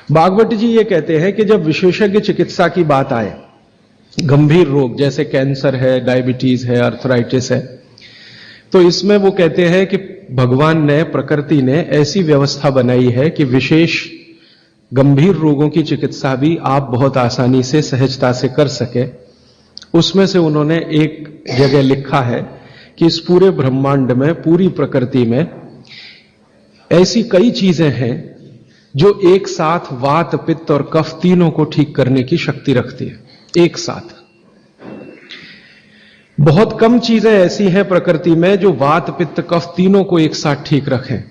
भागवत जी ये कहते हैं कि जब विशेषज्ञ चिकित्सा की बात आए, गंभीर रोग जैसे कैंसर है, डायबिटीज है, अर्थराइटिस है, तो इसमें वो कहते हैं कि भगवान ने, प्रकृति ने ऐसी व्यवस्था बनाई है कि विशेष गंभीर रोगों की चिकित्सा भी आप बहुत आसानी से, सहजता से कर सके। उसमें से उन्होंने एक जगह लिखा है कि इस पूरे ब्रह्मांड में, पूरी प्रकृति में ऐसी कई चीजें हैं जो एक साथ वात, पित्त और कफ तीनों को ठीक करने की शक्ति रखती है। एक साथ बहुत कम चीजें ऐसी हैं प्रकृति में जो वात, पित्त, कफ तीनों को एक साथ ठीक रखें।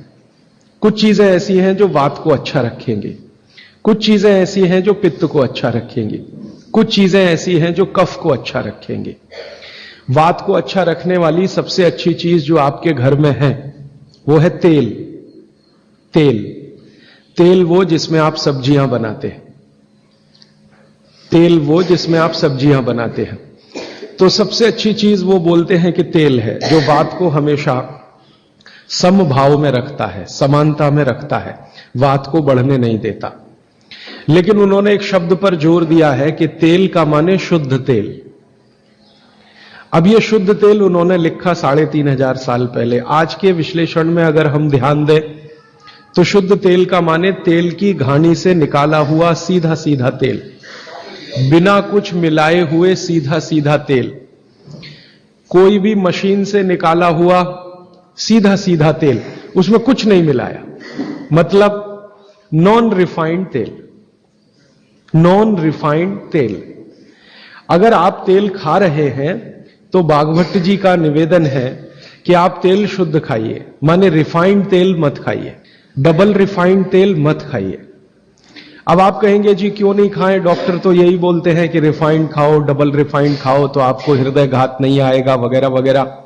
कुछ चीजें ऐसी हैं जो वात को अच्छा रखेंगी, कुछ चीजें ऐसी हैं जो पित्त को अच्छा रखेंगी, कुछ चीजें ऐसी हैं जो कफ को अच्छा रखेंगी। वात को अच्छा रखने वाली सबसे अच्छी चीज जो आपके घर में है वो है तेल। तेल वो जिसमें आप सब्जियां बनाते हैं, तेल वो जिसमें आप सब्जियां बनाते हैं। तो सबसे अच्छी चीज वो बोलते हैं कि तेल है, जो वात को हमेशा समभाव में रखता है, समानता में रखता है, वात को बढ़ने नहीं देता। लेकिन उन्होंने एक शब्द पर जोर दिया है कि तेल का माने शुद्ध तेल। अब ये शुद्ध तेल उन्होंने लिखा 3500 साल पहले। आज के विश्लेषण में अगर हम ध्यान दें तो शुद्ध तेल का माने तेल की घानी से निकाला हुआ सीधा सीधा तेल, बिना कुछ मिलाए हुए सीधा सीधा तेल, कोई भी मशीन से निकाला हुआ सीधा सीधा तेल, उसमें कुछ नहीं मिलाया, मतलब नॉन रिफाइंड तेल। नॉन रिफाइंड तेल। अगर आप तेल खा रहे हैं तो भागवत जी का निवेदन है कि आप तेल शुद्ध खाइए, माने रिफाइंड तेल मत खाइए, डबल रिफाइंड तेल मत खाइए। अब आप कहेंगे जी क्यों नहीं खाएं, डॉक्टर तो यही बोलते हैं कि रिफाइंड खाओ, डबल रिफाइंड खाओ तो आपको हृदय घात नहीं आएगा, वगैरह वगैरह।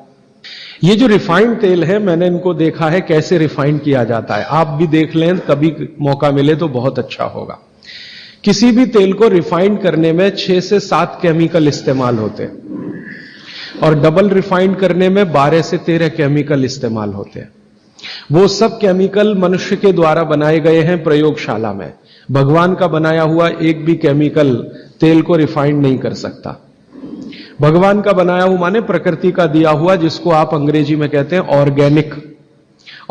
ये जो रिफाइंड तेल है, मैंने इनको देखा है कैसे रिफाइंड किया जाता है। आप भी देख लें, कभी मौका मिले तो बहुत अच्छा होगा। किसी भी तेल को रिफाइंड करने में 6 से 7 केमिकल इस्तेमाल होते हैं और डबल रिफाइंड करने में 12 से 13 केमिकल इस्तेमाल होते हैं। वो सब केमिकल मनुष्य के द्वारा बनाए गए हैं प्रयोगशाला में। भगवान का बनाया हुआ एक भी केमिकल तेल को रिफाइंड नहीं कर सकता। भगवान का बनाया हुआ माने प्रकृति का दिया हुआ, जिसको आप अंग्रेजी में कहते हैं ऑर्गेनिक।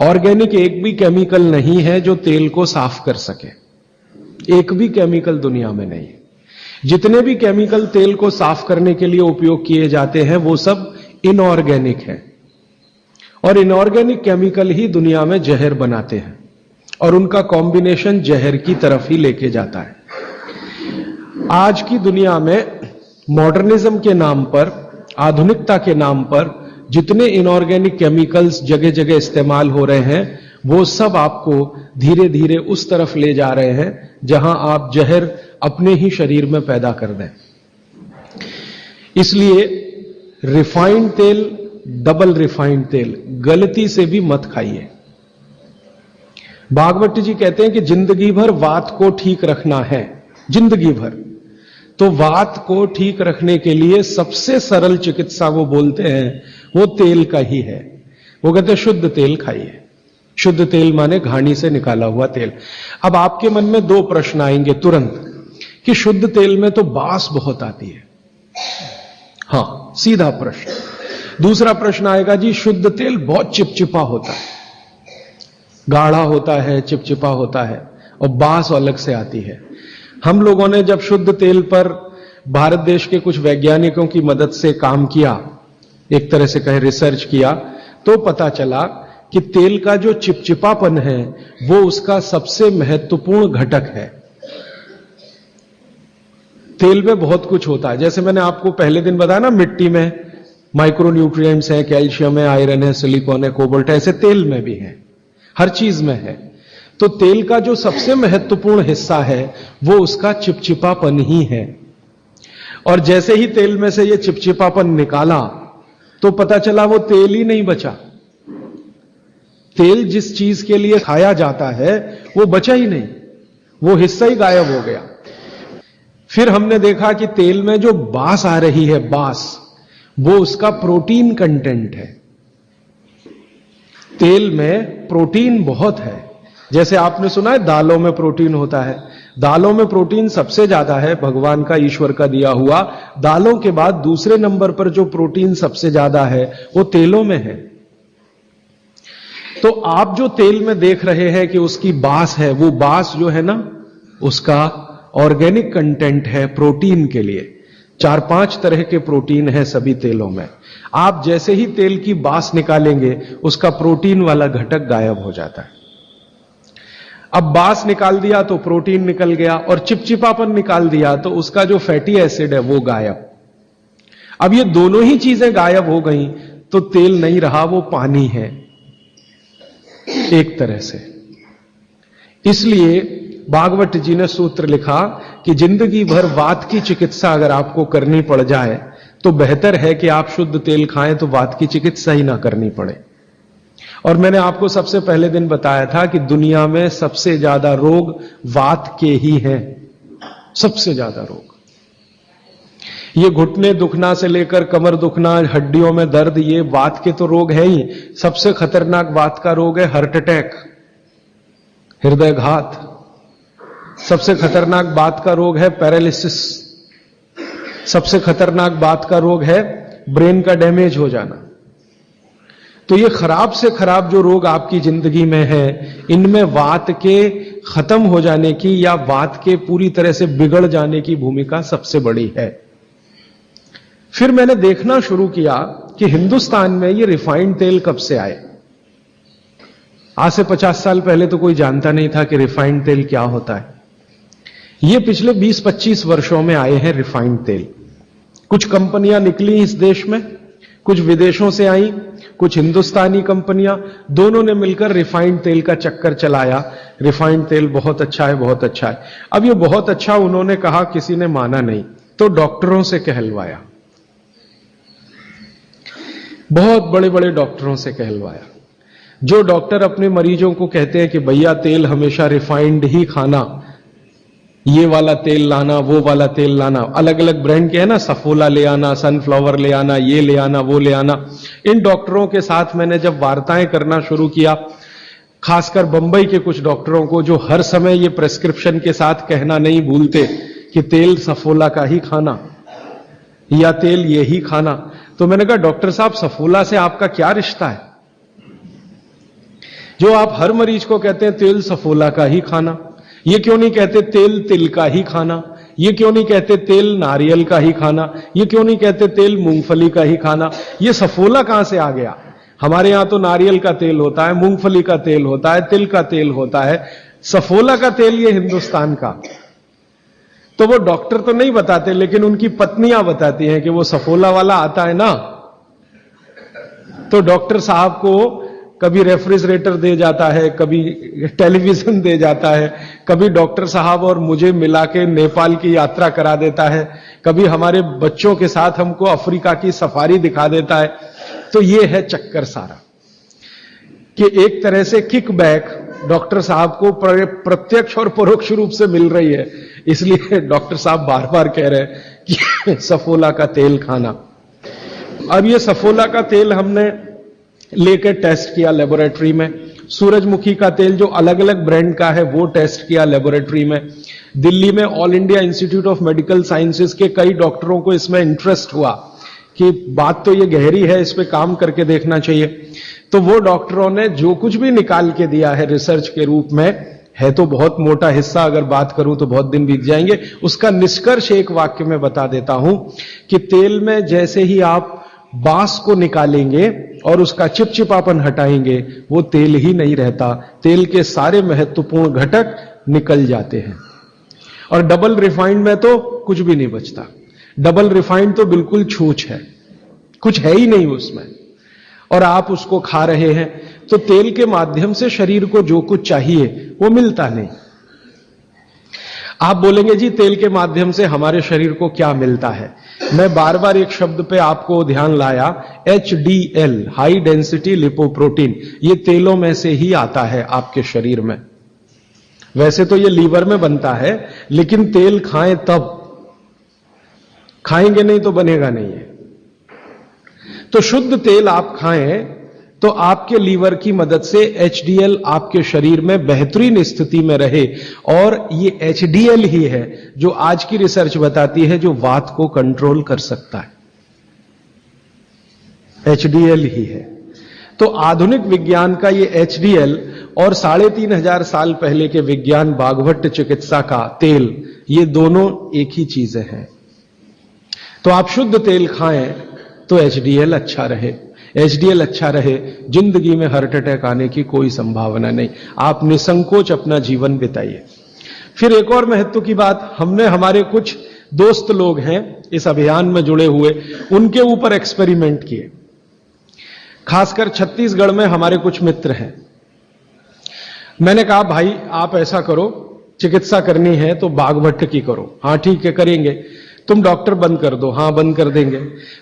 ऑर्गेनिक एक भी केमिकल नहीं है जो तेल को साफ कर सके, एक भी केमिकल दुनिया में नहीं। जितने भी केमिकल तेल को साफ करने के लिए उपयोग किए जाते हैं वो सब इनऑर्गेनिक है, और इनऑर्गेनिक केमिकल ही दुनिया में जहर बनाते हैं और उनका कॉम्बिनेशन जहर की तरफ ही लेके जाता है। आज की दुनिया में मॉडर्निज्म के नाम पर, आधुनिकता के नाम पर जितने इनऑर्गेनिक केमिकल्स जगह जगह इस्तेमाल हो रहे हैं, वो सब आपको धीरे धीरे उस तरफ ले जा रहे हैं जहां आप जहर अपने ही शरीर में पैदा कर दें। इसलिए रिफाइंड तेल, डबल रिफाइंड तेल गलती से भी मत खाइए। भागवत जी कहते हैं कि जिंदगी भर वात को ठीक रखना है, जिंदगी भर। तो वात को ठीक रखने के लिए सबसे सरल चिकित्सा वो बोलते हैं वो तेल का ही है। वो कहते हैं शुद्ध तेल खाइए। शुद्ध तेल माने घानी से निकाला हुआ तेल। अब आपके मन में 2 प्रश्न आएंगे तुरंत कि शुद्ध तेल में तो बास बहुत आती है। हां, सीधा प्रश्न। दूसरा प्रश्न आएगा जी शुद्ध तेल बहुत चिपचिपा होता है, गाढ़ा होता है, चिपचिपा होता है और बास अलग से आती है। हम लोगों ने जब शुद्ध तेल पर भारत देश के कुछ वैज्ञानिकों की मदद से काम किया, एक तरह से कहे रिसर्च किया, तो पता चला कि तेल का जो चिपचिपापन है वो उसका सबसे महत्वपूर्ण घटक है। तेल में बहुत कुछ होता है, जैसे मैंने आपको पहले दिन बताया ना, मिट्टी में माइक्रोन्यूट्रिएंट्स हैं, कैल्शियम है, आयरन है, सिलिकॉन है, कोबाल्ट है, ऐसे तेल में भी है, हर चीज में है। तो तेल का जो सबसे महत्वपूर्ण हिस्सा है वो उसका चिपचिपापन ही है। और जैसे ही तेल में से ये चिपचिपापन निकाला तो पता चला वो तेल ही नहीं बचा। तेल जिस चीज के लिए खाया जाता है वो बचा ही नहीं, वो हिस्सा ही गायब हो गया। फिर हमने देखा कि तेल में जो बास आ रही है, बास, वो उसका प्रोटीन कंटेंट है। तेल में प्रोटीन बहुत है। जैसे आपने सुना है दालों में प्रोटीन होता है, दालों में प्रोटीन सबसे ज्यादा है, भगवान का, ईश्वर का दिया हुआ। दालों के बाद दूसरे नंबर पर जो प्रोटीन सबसे ज्यादा है वो तेलों में है। तो आप जो तेल में देख रहे हैं कि उसकी बास है, वो बास जो है ना, उसका ऑर्गेनिक कंटेंट है प्रोटीन के लिए। 4-5 तरह के प्रोटीन है सभी तेलों में। आप जैसे ही तेल की बास निकालेंगे उसका प्रोटीन वाला घटक गायब हो जाता है। अब बास निकाल दिया तो प्रोटीन निकल गया, और चिपचिपापन निकाल दिया तो उसका जो फैटी एसिड है वो गायब। अब ये दोनों ही चीजें गायब हो गई तो तेल नहीं रहा, वो पानी है एक तरह से। इसलिए भागवत जी ने सूत्र लिखा कि जिंदगी भर वात की चिकित्सा अगर आपको करनी पड़ जाए तो बेहतर है कि आप शुद्ध तेल खाएं तो वात की चिकित्सा ही ना करनी पड़े। और मैंने आपको सबसे पहले दिन बताया था कि दुनिया में सबसे ज्यादा रोग वात के ही हैं, सबसे ज्यादा रोग। ये घुटने दुखना से लेकर कमर दुखना, हड्डियों में दर्द, ये वात के तो रोग है ही। सबसे खतरनाक वात का रोग है हार्ट अटैक, हृदयघात। सबसे खतरनाक बात का रोग है पैरालिसिस। सबसे खतरनाक बात का रोग है ब्रेन का डैमेज हो जाना। तो ये खराब से खराब जो रोग आपकी जिंदगी में है, इनमें वात के खत्म हो जाने की या वात के पूरी तरह से बिगड़ जाने की भूमिका सबसे बड़ी है। फिर मैंने देखना शुरू किया कि हिंदुस्तान में ये रिफाइंड तेल कब से आए। आज से 50 साल पहले तो कोई जानता नहीं था कि रिफाइंड तेल क्या होता है। ये पिछले 20-25 वर्षों में आए हैं रिफाइंड तेल। कुछ कंपनियां निकली इस देश में, कुछ विदेशों से आई, कुछ हिंदुस्तानी कंपनियां, दोनों ने मिलकर रिफाइंड तेल का चक्कर चलाया। रिफाइंड तेल बहुत अच्छा है, बहुत अच्छा है। अब ये बहुत अच्छा उन्होंने कहा, किसी ने माना नहीं, तो डॉक्टरों से कहलवाया, बहुत बड़े बड़े डॉक्टरों से कहलवाया। जो डॉक्टर अपने मरीजों को कहते हैं कि भैया तेल हमेशा रिफाइंड ही खाना, ये वाला तेल लाना, वो वाला तेल लाना, अलग अलग ब्रांड के है ना, सफोला ले आना, सनफ्लावर ले आना, ये ले आना, वो ले आना। इन डॉक्टरों के साथ मैंने जब वार्ताएं करना शुरू किया, खासकर बंबई के कुछ डॉक्टरों को जो हर समय ये प्रेस्क्रिप्शन के साथ कहना नहीं भूलते कि तेल सफोला का ही खाना या तेल ये ही खाना, तो मैंने कहा डॉक्टर साहब सफोला से आपका क्या रिश्ता है, जो आप हर मरीज को कहते हैं तेल सफोला का ही खाना? ये क्यों नहीं कहते तेल तिल का ही खाना? ये क्यों नहीं कहते तेल नारियल का ही खाना? ये क्यों नहीं कहते तेल मूंगफली का ही खाना? ये सफोला कहां से आ गया? हमारे यहां तो नारियल का तेल होता है, मूंगफली का तेल होता है, तिल का तेल होता है, सफोला का तेल ये हिंदुस्तान का। तो वो डॉक्टर तो नहीं बताते, लेकिन उनकी पत्नियां बताती हैं कि वो सफोला वाला आता है ना, तो डॉक्टर साहब को कभी रेफ्रिजरेटर दे जाता है, कभी टेलीविजन दे जाता है, कभी डॉक्टर साहब और मुझे मिला के नेपाल की यात्रा करा देता है, कभी हमारे बच्चों के साथ हमको अफ्रीका की सफारी दिखा देता है। तो ये है चक्कर सारा कि एक तरह से किकबैक डॉक्टर साहब को प्रत्यक्ष और परोक्ष रूप से मिल रही है। इसलिए डॉक्टर साहब बार बार कह रहे हैं कि सफोला का तेल खाना। अब ये सफोला का तेल हमने लेकर टेस्ट किया लेबोरेटरी में। सूरजमुखी का तेल जो अलग अलग ब्रांड का है वो टेस्ट किया लेबोरेटरी में। दिल्ली में all India institute of medical sciences के कई डॉक्टरों को इसमें इंटरेस्ट हुआ कि बात तो ये गहरी है, इस पे काम करके देखना चाहिए। तो वो डॉक्टरों ने जो कुछ भी निकाल के दिया है रिसर्च के रूप में, है तो बहुत मोटा हिस्सा, अगर बात करूं तो बहुत दिन बीत जाएंगे, उसका निष्कर्ष एक वाक्य में बता देता हूं कि तेल में जैसे ही आप बास को निकालेंगे और उसका चिपचिपापन हटाएंगे, वो तेल ही नहीं रहता, तेल के सारे महत्वपूर्ण घटक निकल जाते हैं। और डबल रिफाइंड में तो कुछ भी नहीं बचता। डबल रिफाइंड तो बिल्कुल छूछ है, कुछ है ही नहीं उसमें, और आप उसको खा रहे हैं। तो तेल के माध्यम से शरीर को जो कुछ चाहिए वो मिलता नहीं। आप बोलेंगे जी तेल के माध्यम से हमारे शरीर को क्या मिलता है? मैं बार बार एक शब्द पे आपको ध्यान लाया, HDL, हाई डेंसिटी लिपोप्रोटीन। ये तेलों में से ही आता है आपके शरीर में। वैसे तो ये लीवर में बनता है, लेकिन तेल खाएं तब, खाएंगे नहीं तो बनेगा नहीं है। तो शुद्ध तेल आप खाएं तो आपके लीवर की मदद से एचडीएल आपके शरीर में बेहतरीन स्थिति में रहे। और ये एचडीएल ही है जो आज की रिसर्च बताती है जो वात को कंट्रोल कर सकता है, एचडीएल ही है। तो आधुनिक विज्ञान का ये एचडीएल और 3500 साल पहले के विज्ञान बागभट्ट चिकित्सा का तेल, ये दोनों एक ही चीजें हैं। तो आप शुद्ध तेल खाएं तो एचडीएल अच्छा रहे, एचडीएल अच्छा रहे, जिंदगी में हार्ट अटैक आने की कोई संभावना नहीं। आप निसंकोच अपना जीवन बिताइए। फिर एक और महत्व की बात, हमने हमारे कुछ दोस्त लोग हैं इस अभियान में जुड़े हुए, उनके ऊपर एक्सपेरिमेंट किए। खासकर छत्तीसगढ़ में हमारे कुछ मित्र हैं। मैंने कहा भाई आप ऐसा करो, चिकित्सा करनी है तो बागभट्ट की करो। हाँ ठीक है करेंगे। तुम डॉक्टर बंद कर दो। हाँ बंद कर देंगे।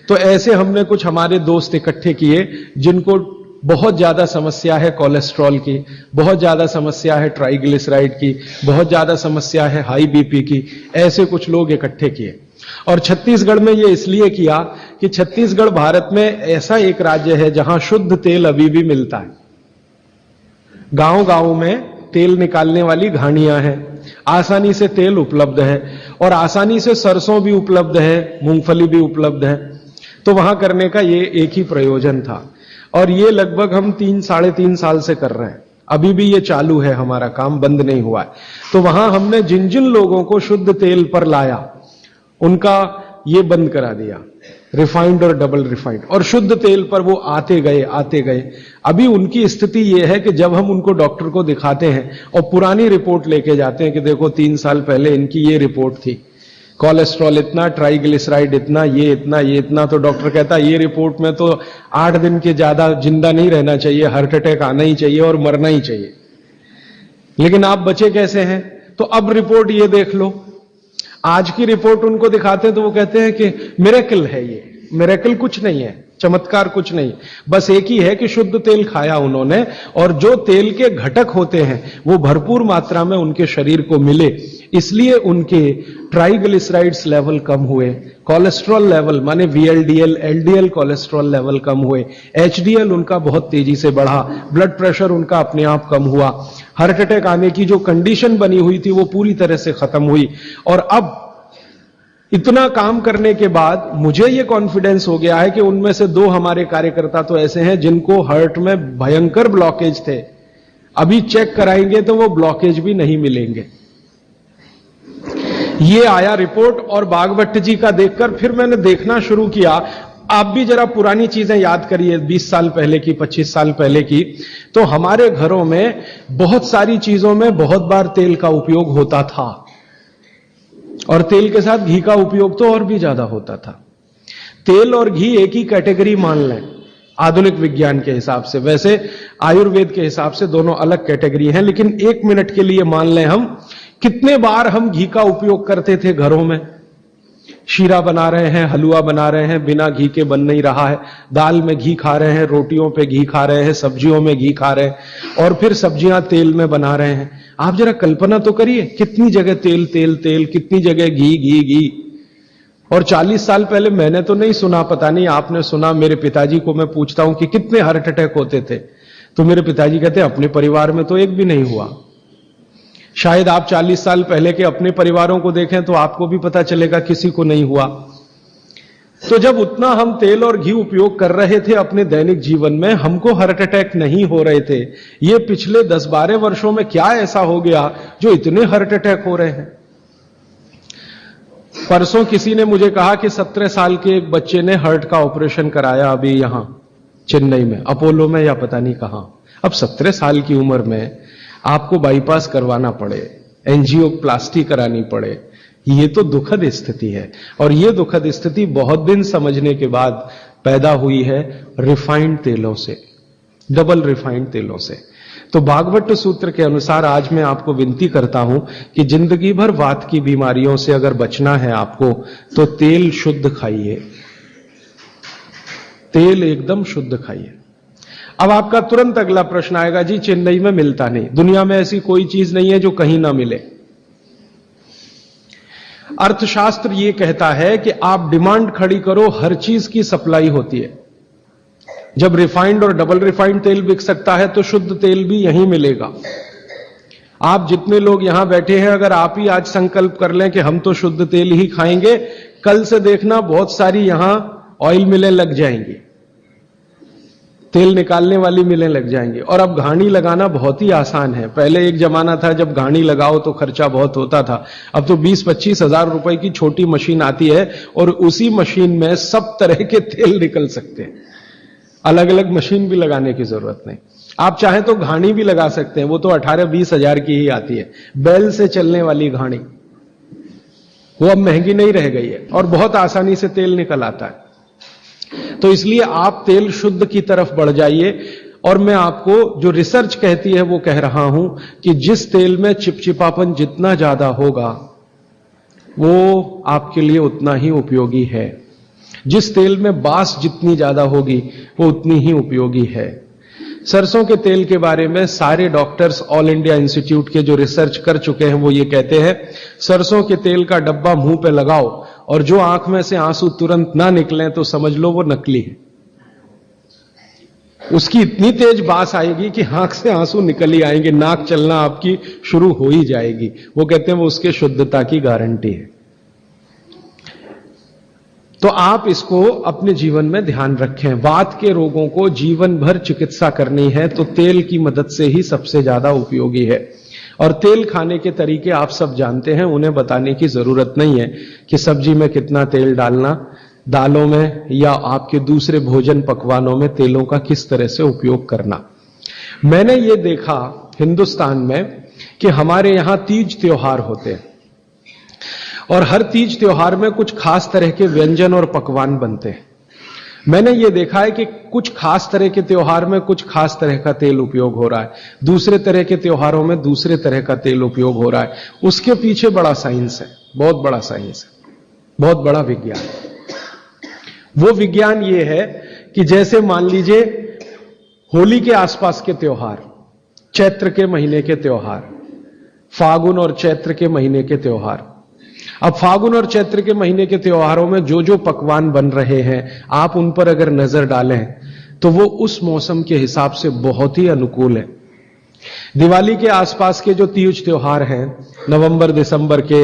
तो ऐसे हमने कुछ हमारे दोस्त इकट्ठे किए जिनको बहुत ज्यादा समस्या है कोलेस्ट्रॉल की, बहुत ज्यादा समस्या है ट्राइग्लिसराइड की, बहुत ज्यादा समस्या है हाई बीपी की। ऐसे कुछ लोग इकट्ठे किए और छत्तीसगढ़ में ये इसलिए किया कि छत्तीसगढ़ भारत में ऐसा एक राज्य है जहां शुद्ध तेल अभी भी मिलता है। गांव गांव में तेल निकालने वाली घानियां हैं, आसानी से तेल उपलब्ध है और आसानी से सरसों भी उपलब्ध है, मूंगफली भी उपलब्ध है। तो वहां करने का ये एक ही प्रयोजन था और ये लगभग हम 3-3.5 साल से कर रहे हैं। अभी भी ये चालू है, हमारा काम बंद नहीं हुआ है। तो वहां हमने जिन जिन लोगों को शुद्ध तेल पर लाया उनका ये बंद करा दिया, रिफाइंड और डबल रिफाइंड, और शुद्ध तेल पर वो आते गए। अभी उनकी स्थिति ये है कि जब हम उनको डॉक्टर को दिखाते हैं और पुरानी रिपोर्ट लेके जाते हैं कि देखो 3 साल पहले इनकी ये रिपोर्ट थी, कोलेस्ट्रॉल इतना, ट्राइग्लिसराइड इतना, ये इतना, तो डॉक्टर कहता है ये रिपोर्ट में तो 8 दिन के ज्यादा जिंदा नहीं रहना चाहिए, हार्ट अटैक आना ही चाहिए और मरना ही चाहिए, लेकिन आप बचे कैसे हैं? तो अब रिपोर्ट ये देख लो। आज की रिपोर्ट उनको दिखाते हैं तो वो कहते हैं कि मिरेकल है, ये मिरेकल कुछ नहीं है, चमत्कार कुछ नहीं, बस एक ही है कि शुद्ध तेल खाया उन्होंने और जो तेल के घटक होते हैं वो भरपूर मात्रा में उनके शरीर को मिले, इसलिए उनके ट्राइग्लिसराइड्स लेवल कम हुए, कोलेस्ट्रॉल लेवल माने वीएलडीएल एलडीएल कोलेस्ट्रॉल लेवल कम हुए, एचडीएल उनका बहुत तेजी से बढ़ा, ब्लड प्रेशर उनका अपने आप कम हुआ, हार्ट अटैक आने की जो कंडीशन बनी हुई थी वो पूरी तरह से खत्म हुई। और अब इतना काम करने के बाद मुझे ये कॉन्फिडेंस हो गया है कि उनमें से 2 हमारे कार्यकर्ता तो ऐसे हैं जिनको हार्ट में भयंकर ब्लॉकेज थे, अभी चेक कराएंगे तो वो ब्लॉकेज भी नहीं मिलेंगे। ये आया रिपोर्ट और बागभट्ट जी का देखकर फिर मैंने देखना शुरू किया। आप भी जरा पुरानी चीजें याद करिए, 20 साल पहले की, 25 साल पहले की, तो हमारे घरों में बहुत सारी चीजों में बहुत बार तेल का उपयोग होता था और तेल के साथ घी का उपयोग तो और भी ज्यादा होता था। तेल और घी एक ही कैटेगरी मान लें आधुनिक विज्ञान के हिसाब से, वैसे आयुर्वेद के हिसाब से दोनों अलग कैटेगरी हैं, लेकिन 1 मिनट के लिए मान लें हम, कितने बार हम घी का उपयोग करते थे घरों में। शीरा बना रहे हैं, हलवा बना रहे हैं, बिना घी के बन नहीं रहा है, दाल में घी खा रहे हैं, रोटियों पे घी खा रहे हैं, सब्जियों में घी खा रहे हैं और फिर सब्जियां तेल में बना रहे हैं। आप जरा कल्पना तो करिए, कितनी जगह तेल तेल तेल, कितनी जगह घी घी घी। और 40 साल पहले मैंने तो नहीं सुना, पता नहीं आपने सुना, मेरे पिताजी को मैं पूछता हूं कि कितने हार्ट अटैक होते थे, तो मेरे पिताजी कहते हैं अपने परिवार में तो एक भी नहीं हुआ। शायद आप 40 साल पहले के अपने परिवारों को देखें तो आपको भी पता चलेगा किसी को नहीं हुआ। तो जब उतना हम तेल और घी उपयोग कर रहे थे अपने दैनिक जीवन में, हमको हार्ट अटैक नहीं हो रहे थे। ये पिछले 10-12 वर्षों में क्या ऐसा हो गया जो इतने हार्ट अटैक हो रहे हैं? परसों किसी ने मुझे कहा कि 17 साल के एक बच्चे ने हार्ट का ऑपरेशन कराया अभी यहां चेन्नई में, अपोलो में या पता नहीं कहां। अब 17 साल की उम्र में आपको बाईपास करवाना पड़े, एंजियोप्लास्टी करानी पड़े, ये तो दुखद स्थिति है। और ये दुखद स्थिति बहुत दिन समझने के बाद पैदा हुई है रिफाइंड तेलों से, डबल रिफाइंड तेलों से। तो बागभट्ट सूत्र के अनुसार आज मैं आपको विनती करता हूं कि जिंदगी भर वात की बीमारियों से अगर बचना है आपको, तो तेल शुद्ध खाइए, तेल एकदम शुद्ध खाइए। अब आपका तुरंत अगला प्रश्न आएगा, जी चेन्नई में मिलता नहीं, दुनिया में ऐसी कोई चीज नहीं है जो कहीं ना मिले। अर्थशास्त्र यह कहता है कि आप डिमांड खड़ी करो, हर चीज की सप्लाई होती है। जब रिफाइंड और डबल रिफाइंड तेल बिक सकता है तो शुद्ध तेल भी यहीं मिलेगा। आप जितने लोग यहां बैठे हैं, अगर आप ही आज संकल्प कर लें कि हम तो शुद्ध तेल ही खाएंगे, कल से देखना बहुत सारी यहां ऑयल मिलें लग जाएंगी, तेल निकालने वाली मिलें लग जाएंगी। और अब घानी लगाना बहुत ही आसान है। पहले एक जमाना था जब घानी लगाओ तो खर्चा बहुत होता था। अब तो 20-25 हजार रुपए की छोटी मशीन आती है और उसी मशीन में सब तरह के तेल निकल सकते हैं। अलग अलग मशीन भी लगाने की जरूरत नहीं। आप चाहें तो घानी भी लगा सकते हैं, वो तो 18-20 हजार की ही आती है, बैल से चलने वाली घानी। वो अब महंगी नहीं रह गई है और बहुत आसानी से तेल निकल आता है। तो इसलिए आप तेल शुद्ध की तरफ बढ़ जाइए। और मैं आपको जो रिसर्च कहती है वो कह रहा हूं कि जिस तेल में चिपचिपापन जितना ज्यादा होगा वो आपके लिए उतना ही उपयोगी है। जिस तेल में बास जितनी ज्यादा होगी वो उतनी ही उपयोगी है। सरसों के तेल के बारे में सारे डॉक्टर्स ऑल इंडिया इंस्टीट्यूट के जो रिसर्च कर चुके हैं वो ये कहते हैं, सरसों के तेल का डब्बा मुंह पे लगाओ और जो आंख में से आंसू तुरंत ना निकलें तो समझ लो वो नकली है। उसकी इतनी तेज बास आएगी कि आंख से आंसू निकल ही आएंगे, नाक चलना आपकी शुरू हो ही जाएगी। वो कहते हैं वो उसके शुद्धता की गारंटी है। तो आप इसको अपने जीवन में ध्यान रखें। वात के रोगों को जीवन भर चिकित्सा करनी है तो तेल की मदद से ही सबसे ज्यादा उपयोगी है। और तेल खाने के तरीके आप सब जानते हैं, उन्हें बताने की जरूरत नहीं है कि सब्जी में कितना तेल डालना, दालों में या आपके दूसरे भोजन पकवानों में तेलों का किस तरह से उपयोग करना। मैंने ये देखा हिंदुस्तान में कि हमारे यहां तीज त्योहार होते हैं और हर तीज त्योहार में कुछ खास तरह के व्यंजन और पकवान बनते हैं। मैंने ये देखा है कि कुछ खास तरह के त्योहार में कुछ खास तरह का तेल उपयोग हो रहा है, दूसरे तरह के त्योहारों में दूसरे तरह का तेल उपयोग हो रहा है। उसके पीछे बड़ा साइंस है, बहुत बड़ा साइंस है, बहुत बड़ा विज्ञान है। वो विज्ञान ये है कि जैसे मान लीजिए होली के आसपास के त्योहार, चैत्र के महीने के त्योहार, फागुन और चैत्र के महीने के त्योहार। अब फागुन और चैत्र के महीने के त्योहारों में जो जो पकवान बन रहे हैं आप उन पर अगर नजर डालें तो वो उस मौसम के हिसाब से बहुत ही अनुकूल है। दिवाली के आसपास के जो तीज त्योहार हैं, नवंबर दिसंबर के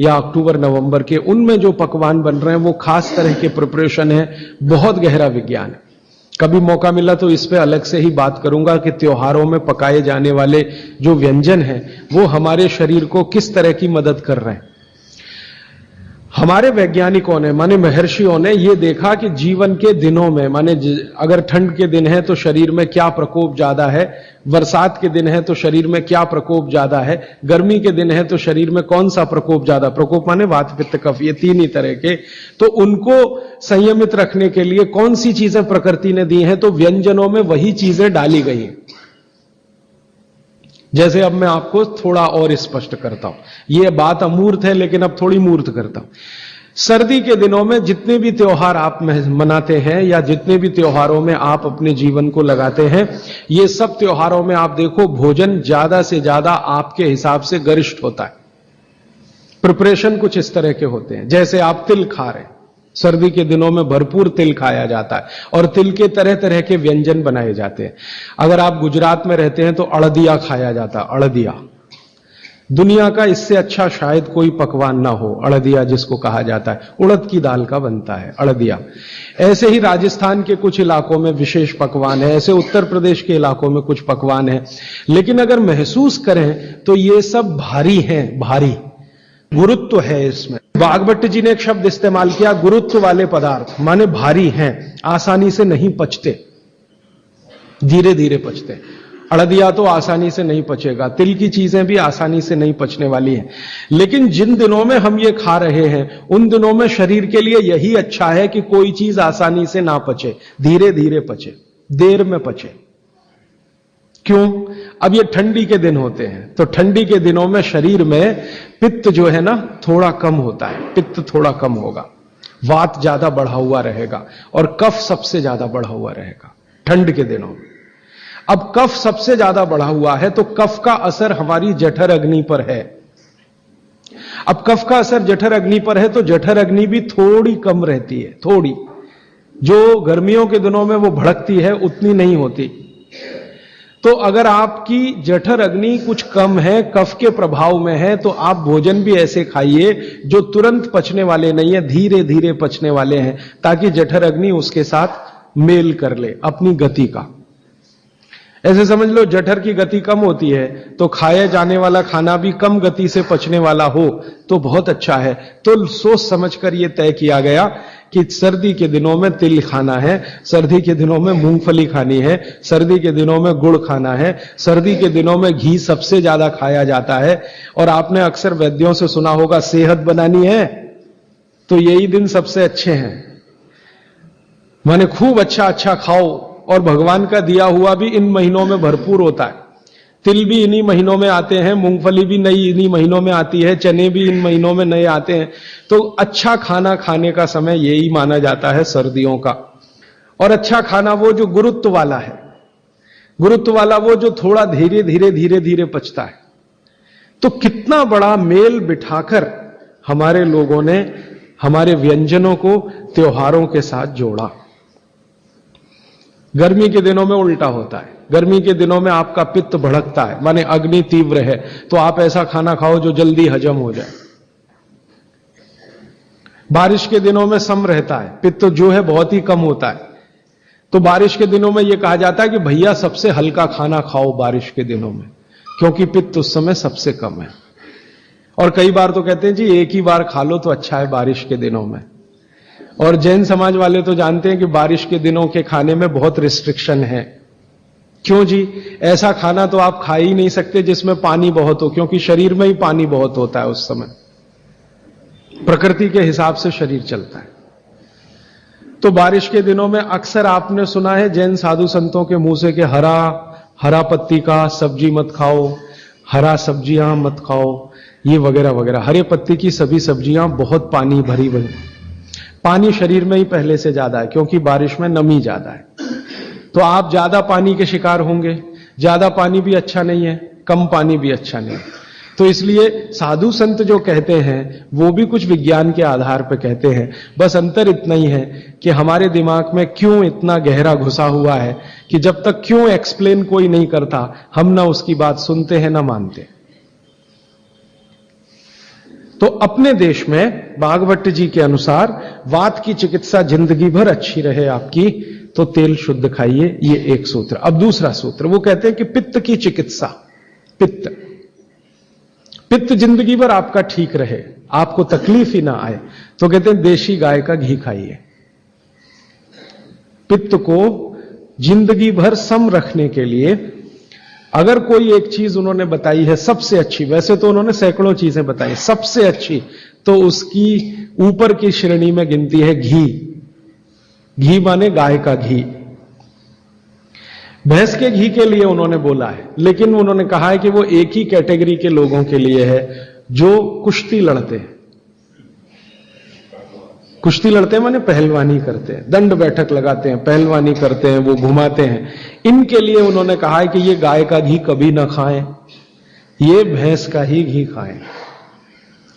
या अक्टूबर नवंबर के, उनमें जो पकवान बन रहे हैं वो खास तरह के प्रिपरेशन है, बहुत गहरा विज्ञान है। कभी मौका मिला तो इस पे अलग से ही बात करूंगा कि त्योहारों में पकाए जाने वाले जो व्यंजन हैं वो हमारे शरीर को किस तरह की मदद कर रहे हैं। हमारे वैज्ञानिकों ने माने महर्षियों ने यह देखा कि जीवन के दिनों में माने अगर ठंड के दिन है तो शरीर में क्या प्रकोप ज्यादा है, बरसात के दिन है तो शरीर में क्या प्रकोप ज्यादा है, गर्मी के दिन है तो शरीर में कौन सा प्रकोप ज्यादा, प्रकोप माने वात पित्त कफ, ये तीन ही तरह के। तो उनको संयमित रखने के लिए कौन सी चीजें प्रकृति ने दी हैं, तो व्यंजनों में वही चीजें डाली गई हैं। जैसे अब मैं आपको थोड़ा और स्पष्ट करता हूं, यह बात अमूर्त है लेकिन अब थोड़ी मूर्त करता हूं। सर्दी के दिनों में जितने भी त्योहार आप मनाते हैं या जितने भी त्योहारों में आप अपने जीवन को लगाते हैं, ये सब त्योहारों में आप देखो भोजन ज्यादा से ज्यादा आपके हिसाब से गरिष्ठ होता है। प्रिपरेशन कुछ इस तरह के होते हैं, जैसे आप तिल खा रहे हैं, सर्दी के दिनों में भरपूर तिल खाया जाता है और तिल के तरह तरह के व्यंजन बनाए जाते हैं। अगर आप गुजरात में रहते हैं तो अड़दिया खाया जाता है। अड़दिया दुनिया का इससे अच्छा शायद कोई पकवान ना हो। अड़दिया जिसको कहा जाता है, उड़द की दाल का बनता है अड़दिया। ऐसे ही राजस्थान के कुछ इलाकों में विशेष पकवान है, ऐसे उत्तर प्रदेश के इलाकों में कुछ पकवान है। लेकिन अगर महसूस करें तो ये सब भारी हैं, भारी गुरुत्व है इसमें। बागभट्ट जी ने एक शब्द इस्तेमाल किया, गुरुत्व वाले पदार्थ, माने भारी हैं, आसानी से नहीं पचते, धीरे धीरे पचते। अड़दिया तो आसानी से नहीं पचेगा, तिल की चीजें भी आसानी से नहीं पचने वाली हैं। लेकिन जिन दिनों में हम ये खा रहे हैं उन दिनों में शरीर के लिए यही अच्छा है कि कोई चीज आसानी से ना पचे, धीरे धीरे पचे, देर में पचे। क्यों? अब ये ठंडी के दिन होते हैं तो ठंडी के दिनों में शरीर में पित्त जो है ना थोड़ा कम होता है, पित्त थोड़ा कम होगा, वात ज्यादा बढ़ा हुआ रहेगा और कफ सबसे ज्यादा बढ़ा हुआ रहेगा ठंड के दिनों में। अब कफ सबसे ज्यादा बढ़ा हुआ है तो कफ का असर हमारी जठर अग्नि पर है। अब कफ का असर जठर अग्नि पर है तो जठर अग्नि भी थोड़ी कम रहती है, थोड़ी, जो गर्मियों के दिनों में वो भड़कती है उतनी नहीं होती। तो अगर आपकी जठर अग्नि कुछ कम है, कफ के प्रभाव में है, तो आप भोजन भी ऐसे खाइए जो तुरंत पचने वाले नहीं है, धीरे धीरे पचने वाले हैं, ताकि जठर अग्नि उसके साथ मेल कर ले अपनी गति का। ऐसे समझ लो जठर की गति कम होती है तो खाया जाने वाला खाना भी कम गति से पचने वाला हो तो बहुत अच्छा है। तो सोच समझकर यह तय किया गया कि सर्दी के दिनों में तिल खाना है, सर्दी के दिनों में मूंगफली खानी है, सर्दी के दिनों में गुड़ खाना है, सर्दी के दिनों में घी सबसे ज्यादा खाया जाता है। और आपने अक्सर वैद्यों से सुना होगा सेहत बनानी है तो यही दिन सबसे अच्छे हैं, माने खूब अच्छा अच्छा खाओ। और भगवान का दिया हुआ भी इन महीनों में भरपूर होता है। तिल भी इन्हीं महीनों में आते हैं, मूंगफली भी नई इन्हीं महीनों में आती है, चने भी इन महीनों में नए आते हैं। तो अच्छा खाना खाने का समय यही माना जाता है सर्दियों का। और अच्छा खाना वो जो गुरुत्व वाला है, गुरुत्व वाला वो जो थोड़ा धीरे धीरे धीरे धीरे पचता है। तो कितना बड़ा मेल बिठाकर हमारे लोगों ने हमारे व्यंजनों को त्योहारों के साथ जोड़ा। गर्मी के दिनों में उल्टा होता है, गर्मी के दिनों में आपका पित्त भड़कता है, माने अग्नि तीव्र है, तो आप ऐसा खाना खाओ जो जल्दी हजम हो जाए। बारिश के दिनों में सम रहता है, पित्त जो है बहुत ही कम होता है। तो बारिश के दिनों में यह कहा जाता है कि भैया सबसे हल्का खाना खाओ बारिश के दिनों में, क्योंकि पित्त उस समय सबसे कम है। और कई बार तो कहते हैं जी एक ही बार खा लो तो अच्छा है बारिश के दिनों में। और जैन समाज वाले तो जानते हैं कि बारिश के दिनों के खाने में बहुत रिस्ट्रिक्शन है। क्यों जी? ऐसा खाना तो आप खा ही नहीं सकते जिसमें पानी बहुत हो, क्योंकि शरीर में ही पानी बहुत होता है उस समय, प्रकृति के हिसाब से शरीर चलता है। तो बारिश के दिनों में अक्सर आपने सुना है जैन साधु संतों के मुंह से कि हरा पत्ती का सब्जी मत खाओ, हरा सब्जियां मत खाओ, ये वगैरह वगैरह। हरे पत्ती की सभी सब्जियां बहुत पानी भरी भरी, पानी शरीर में ही पहले से ज्यादा है क्योंकि बारिश में नमी ज्यादा है। तो आप ज्यादा पानी के शिकार होंगे। ज्यादा पानी भी अच्छा नहीं है, कम पानी भी अच्छा नहीं है। तो इसलिए साधु संत जो कहते हैं वो भी कुछ विज्ञान के आधार पर कहते हैं। बस अंतर इतना ही है कि हमारे दिमाग में क्यों इतना गहरा घुसा हुआ है कि जब तक क्यों एक्सप्लेन कोई नहीं करता हम ना उसकी बात सुनते हैं ना मानते। तो अपने देश में भागवत जी के अनुसार वात की चिकित्सा जिंदगी भर अच्छी रहे आपकी तो तेल शुद्ध खाइए, ये एक सूत्र। अब दूसरा सूत्र वो कहते हैं कि पित्त की चिकित्सा, पित्त जिंदगी भर आपका ठीक रहे, आपको तकलीफ ही ना आए, तो कहते हैं देशी गाय का घी खाइए। पित्त को जिंदगी भर सम रखने के लिए अगर कोई एक चीज उन्होंने बताई है सबसे अच्छी, वैसे तो उन्होंने सैकड़ों चीजें बताई, सबसे अच्छी तो उसकी ऊपर की श्रेणी में गिनती है घी। घी माने गाय का घी। भैंस के घी के लिए उन्होंने बोला है, लेकिन उन्होंने कहा है कि वो एक ही कैटेगरी के लोगों के लिए है जो कुश्ती लड़ते हैं। कुश्ती लड़ते हैं माने पहलवानी करते हैं, दंड बैठक लगाते हैं, पहलवानी करते हैं, वो घुमाते हैं। इनके लिए उन्होंने कहा है कि ये गाय का घी कभी ना खाएं, ये भैंस का ही घी खाएं,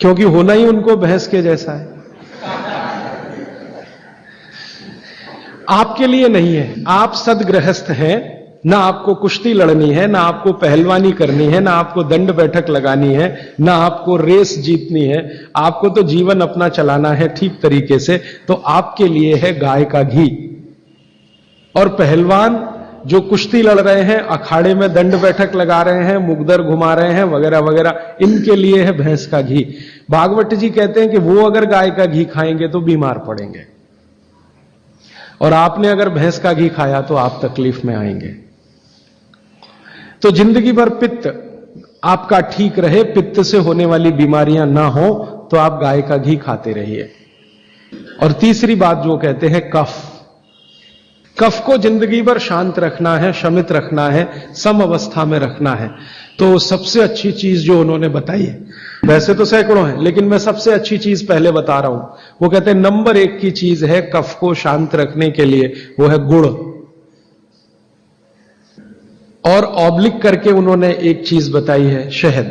क्योंकि होना ही उनको भैंस के जैसा है। आपके लिए नहीं है, आप सदगृहस्थ हैं, ना आपको कुश्ती लड़नी है, ना आपको पहलवानी करनी है, ना आपको दंड बैठक लगानी है, ना आपको रेस जीतनी है, आपको तो जीवन अपना चलाना है ठीक तरीके से। तो आपके लिए है गाय का घी। और पहलवान जो कुश्ती लड़ रहे हैं, अखाड़े में दंड बैठक लगा रहे हैं, मुगदर घुमा रहे हैं वगैरह वगैरह, इनके लिए है भैंस का घी। भागवत जी कहते हैं कि वो अगर गाय का घी खाएंगे तो बीमार पड़ेंगे, और आपने अगर भैंस का घी खाया तो आप तकलीफ में आएंगे। तो जिंदगी भर पित्त आपका ठीक रहे, पित्त से होने वाली बीमारियां ना हो, तो आप गाय का घी खाते रहिए। और तीसरी बात जो कहते हैं कफ को जिंदगी भर शांत रखना है, शमित रखना है, सम अवस्था में रखना है। तो सबसे अच्छी चीज जो उन्होंने बताई है, वैसे तो सैकड़ों है लेकिन मैं सबसे अच्छी चीज पहले बता रहा हूं, वो कहते हैं नंबर 1 की चीज है कफ को शांत रखने के लिए, वो है गुड़। और ऑब्लिक करके उन्होंने एक चीज बताई है, शहद।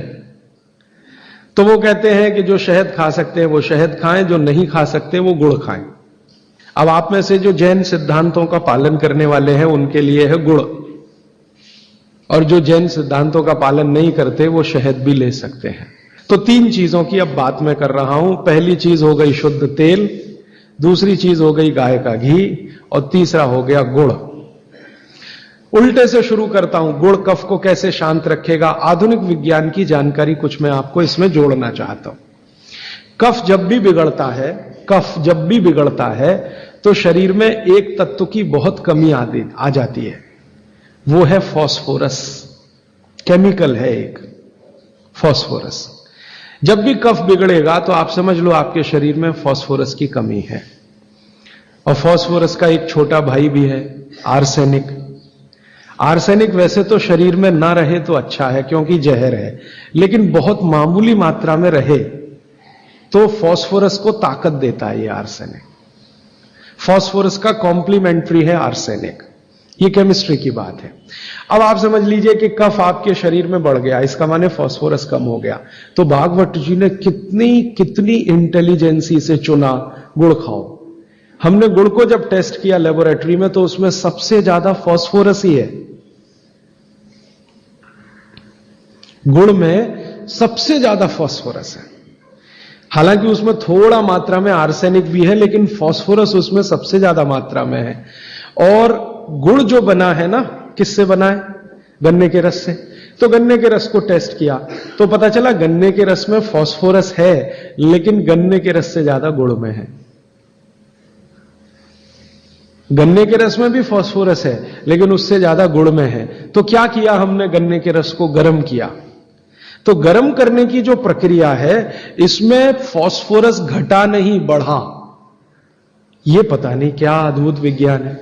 तो वो कहते हैं कि जो शहद खा सकते हैं वो शहद खाएं, जो नहीं खा सकते वो गुड़ खाएं। अब आप में से जो जैन सिद्धांतों का पालन करने वाले हैं उनके लिए है गुड़, और जो जैन सिद्धांतों का पालन नहीं करते वो शहद भी ले सकते हैं। तो 3 चीजों की अब बात मैं कर रहा हूं। पहली चीज हो गई शुद्ध तेल, दूसरी चीज हो गई गाय का घी, और तीसरा हो गया गुड़। उल्टे से शुरू करता हूं, गुड़ कफ को कैसे शांत रखेगा। आधुनिक विज्ञान की जानकारी कुछ मैं आपको इसमें जोड़ना चाहता हूं। कफ जब भी बिगड़ता है तो शरीर में एक तत्व की बहुत कमी आ जाती है, वो है फास्फोरस। केमिकल है एक फास्फोरस। जब भी कफ बिगड़ेगा तो आप समझ लो आपके शरीर में फास्फोरस की कमी है। और फास्फोरस का एक छोटा भाई भी है, आर्सेनिक। आर्सेनिक वैसे तो शरीर में ना रहे तो अच्छा है क्योंकि जहर है, लेकिन बहुत मामूली मात्रा में रहे तो फास्फोरस को ताकत देता है ये आर्सेनिक। फास्फोरस का कॉम्प्लीमेंट्री है आर्सेनिक। ये केमिस्ट्री की बात है। अब आप समझ लीजिए कि कफ आपके शरीर में बढ़ गया, इसका माने फास्फोरस कम हो गया। तो भागवत जी ने कितनी इंटेलिजेंसी से चुना, गुड़ खाओ। हमने गुड़ को जब टेस्ट किया लेबोरेटरी में तो उसमें सबसे ज्यादा फास्फोरस ही है। गुड़ में सबसे ज्यादा फास्फोरस है। हालांकि उसमें थोड़ा मात्रा में आर्सेनिक भी है, लेकिन फास्फोरस उसमें सबसे ज्यादा मात्रा में है। और गुड़ जो बना है ना, किससे बना है? गन्ने के रस से। तो गन्ने के रस को टेस्ट किया तो पता चला गन्ने के रस में फास्फोरस है, लेकिन गन्ने के रस से ज्यादा गुड़ में है। गन्ने के रस में भी फास्फोरस है, लेकिन उससे ज्यादा गुड़ में है। तो क्या किया हमने? गन्ने के रस को गर्म किया। तो गर्म करने की जो प्रक्रिया है, इसमें फास्फोरस घटा नहीं, बढ़ा। यह पता नहीं क्या अद्भुत विज्ञान है।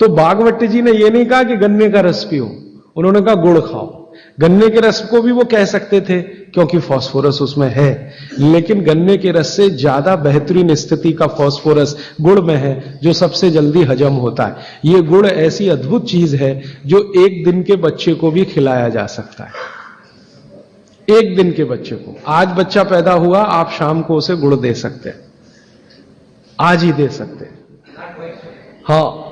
तो भागवत जी ने यह नहीं कहा कि गन्ने का रस पियो, उन्होंने कहा गुड़ खाओ। गन्ने के रस को भी वो कह सकते थे क्योंकि फास्फोरस उसमें है, लेकिन गन्ने के रस से ज्यादा बेहतरीन स्थिति का फास्फोरस गुड़ में है, जो सबसे जल्दी हजम होता है। यह गुड़ ऐसी अद्भुत चीज है जो 1 दिन के बच्चे को भी खिलाया जा सकता है। 1 दिन के बच्चे को, आज बच्चा पैदा हुआ, आप शाम को उसे गुड़ दे सकते हैं, आज ही दे सकते हैं। हाँ,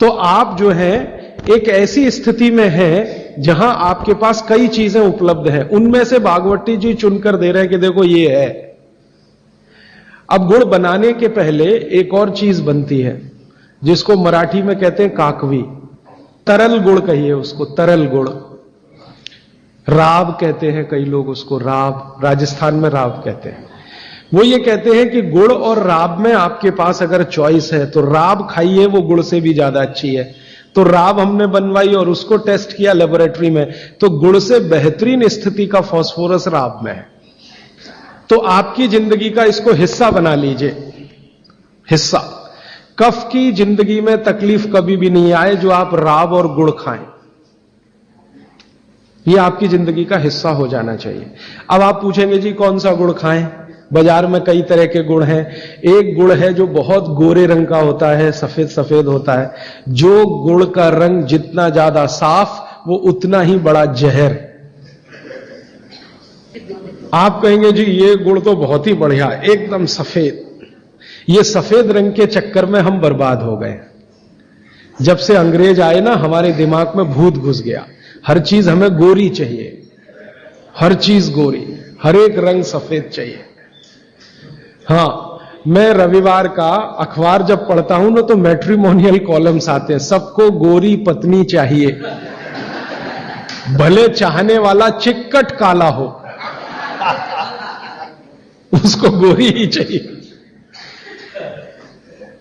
तो आप जो है एक ऐसी स्थिति में है जहां आपके पास कई चीजें उपलब्ध हैं, उनमें से भागवती जी चुनकर दे रहे हैं कि देखो ये है। अब गुड़ बनाने के पहले एक और चीज बनती है जिसको मराठी में कहते हैं काकवी। तरल गुड़ कहिए उसको, तरल गुड़। राब कहते हैं कई लोग उसको, राब, राजस्थान में राब कहते हैं। वो ये कहते हैं कि गुड़ और राब में आपके पास अगर चॉइस है तो राब खाइए, वो गुड़ से भी ज्यादा अच्छी है। तो राब हमने बनवाई और उसको टेस्ट किया लेबोरेटरी में, तो गुड़ से बेहतरीन स्थिति का फास्फोरस राब में है। तो आपकी जिंदगी का इसको हिस्सा बना लीजिए, हिस्सा। कफ की जिंदगी में तकलीफ कभी भी नहीं आए जो आप राब और गुड़ खाएं, यह आपकी जिंदगी का हिस्सा हो जाना चाहिए। अब आप पूछेंगे जी कौन सा गुड़ खाएं? बाजार में कई तरह के गुड़ हैं। एक गुड़ है जो बहुत गोरे रंग का होता है, सफेद सफेद होता है। जो गुड़ का रंग जितना ज्यादा साफ, वो उतना ही बड़ा जहर। आप कहेंगे जी ये गुड़ तो बहुत ही बढ़िया, एकदम सफेद। ये सफेद रंग के चक्कर में हम बर्बाद हो गए। जब से अंग्रेज आए ना, हमारे दिमाग में भूत घुस गया। हर चीज हमें गोरी चाहिए, हर चीज गोरी, हर एक रंग सफेद चाहिए। हां, मैं रविवार का अखबार जब पढ़ता हूं ना, तो मैट्रिमोनियल कॉलम्स आते हैं, सबको गोरी पत्नी चाहिए, भले चाहने वाला चिक्कट काला हो, उसको गोरी ही चाहिए।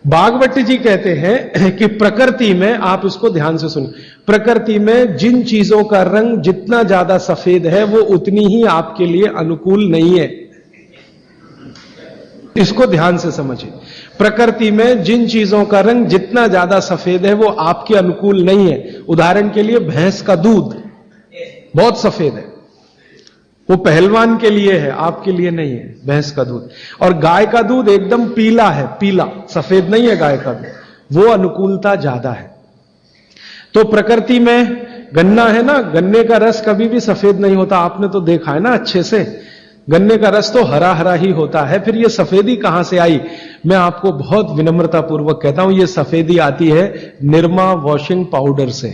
भागवत जी कहते हैं कि प्रकृति में, आप इसको ध्यान से सुनिए, प्रकृति में जिन चीजों का रंग जितना ज्यादा सफेद है वो उतनी ही आपके लिए अनुकूल नहीं है। इसको ध्यान से समझिए। प्रकृति में जिन चीजों का रंग जितना ज्यादा सफेद है वो आपके अनुकूल नहीं है। उदाहरण के लिए भैंस का दूध बहुत सफेद है, वो पहलवान के लिए है, आपके लिए नहीं है भैंस का दूध। और गाय का दूध एकदम पीला है, पीला, सफेद नहीं है गाय का दूध, वो अनुकूलता ज्यादा है। तो प्रकृति में गन्ना है ना, गन्ने का रस कभी भी सफेद नहीं होता, आपने तो देखा है ना अच्छे से। गन्ने का रस तो हरा हरा ही होता है, फिर ये सफेदी कहां से आई? मैं आपको बहुत विनम्रता पूर्वक कहता हूं, ये सफेदी आती है निरमा वॉशिंग पाउडर से,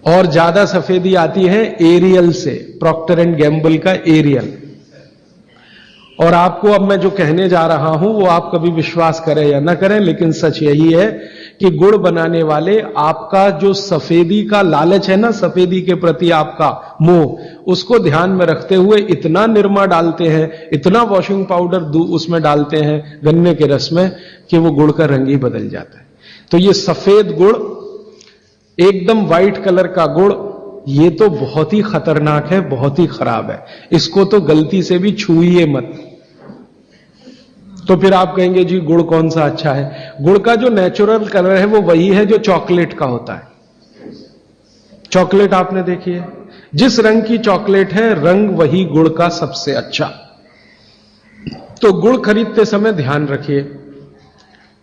और ज्यादा सफेदी आती है एरियल से, प्रॉक्टर एंड गैम्बल का एरियल। और आपको अब मैं जो कहने जा रहा हूं वो आप कभी विश्वास करें या ना करें, लेकिन सच यही है कि गुड़ बनाने वाले आपका जो सफेदी का लालच है ना, सफेदी के प्रति आपका मोह, उसको ध्यान में रखते हुए इतना निरमा डालते हैं, इतना वॉशिंग पाउडर उसमें डालते हैं गन्ने के रस में कि वो गुड़ का रंग ही बदल जाता है। तो ये सफेद गुड़, एकदम व्हाइट कलर का गुड़, ये तो बहुत ही खतरनाक है, बहुत ही खराब है। इसको तो गलती से भी छूइए मत। तो फिर आप कहेंगे जी गुड़ कौन सा अच्छा है? गुड़ का जो नेचुरल कलर है वो वही है जो चॉकलेट का होता है। चॉकलेट आपने देखी है, जिस रंग की चॉकलेट है रंग वही गुड़ का सबसे अच्छा। तो गुड़ खरीदते समय ध्यान रखिए,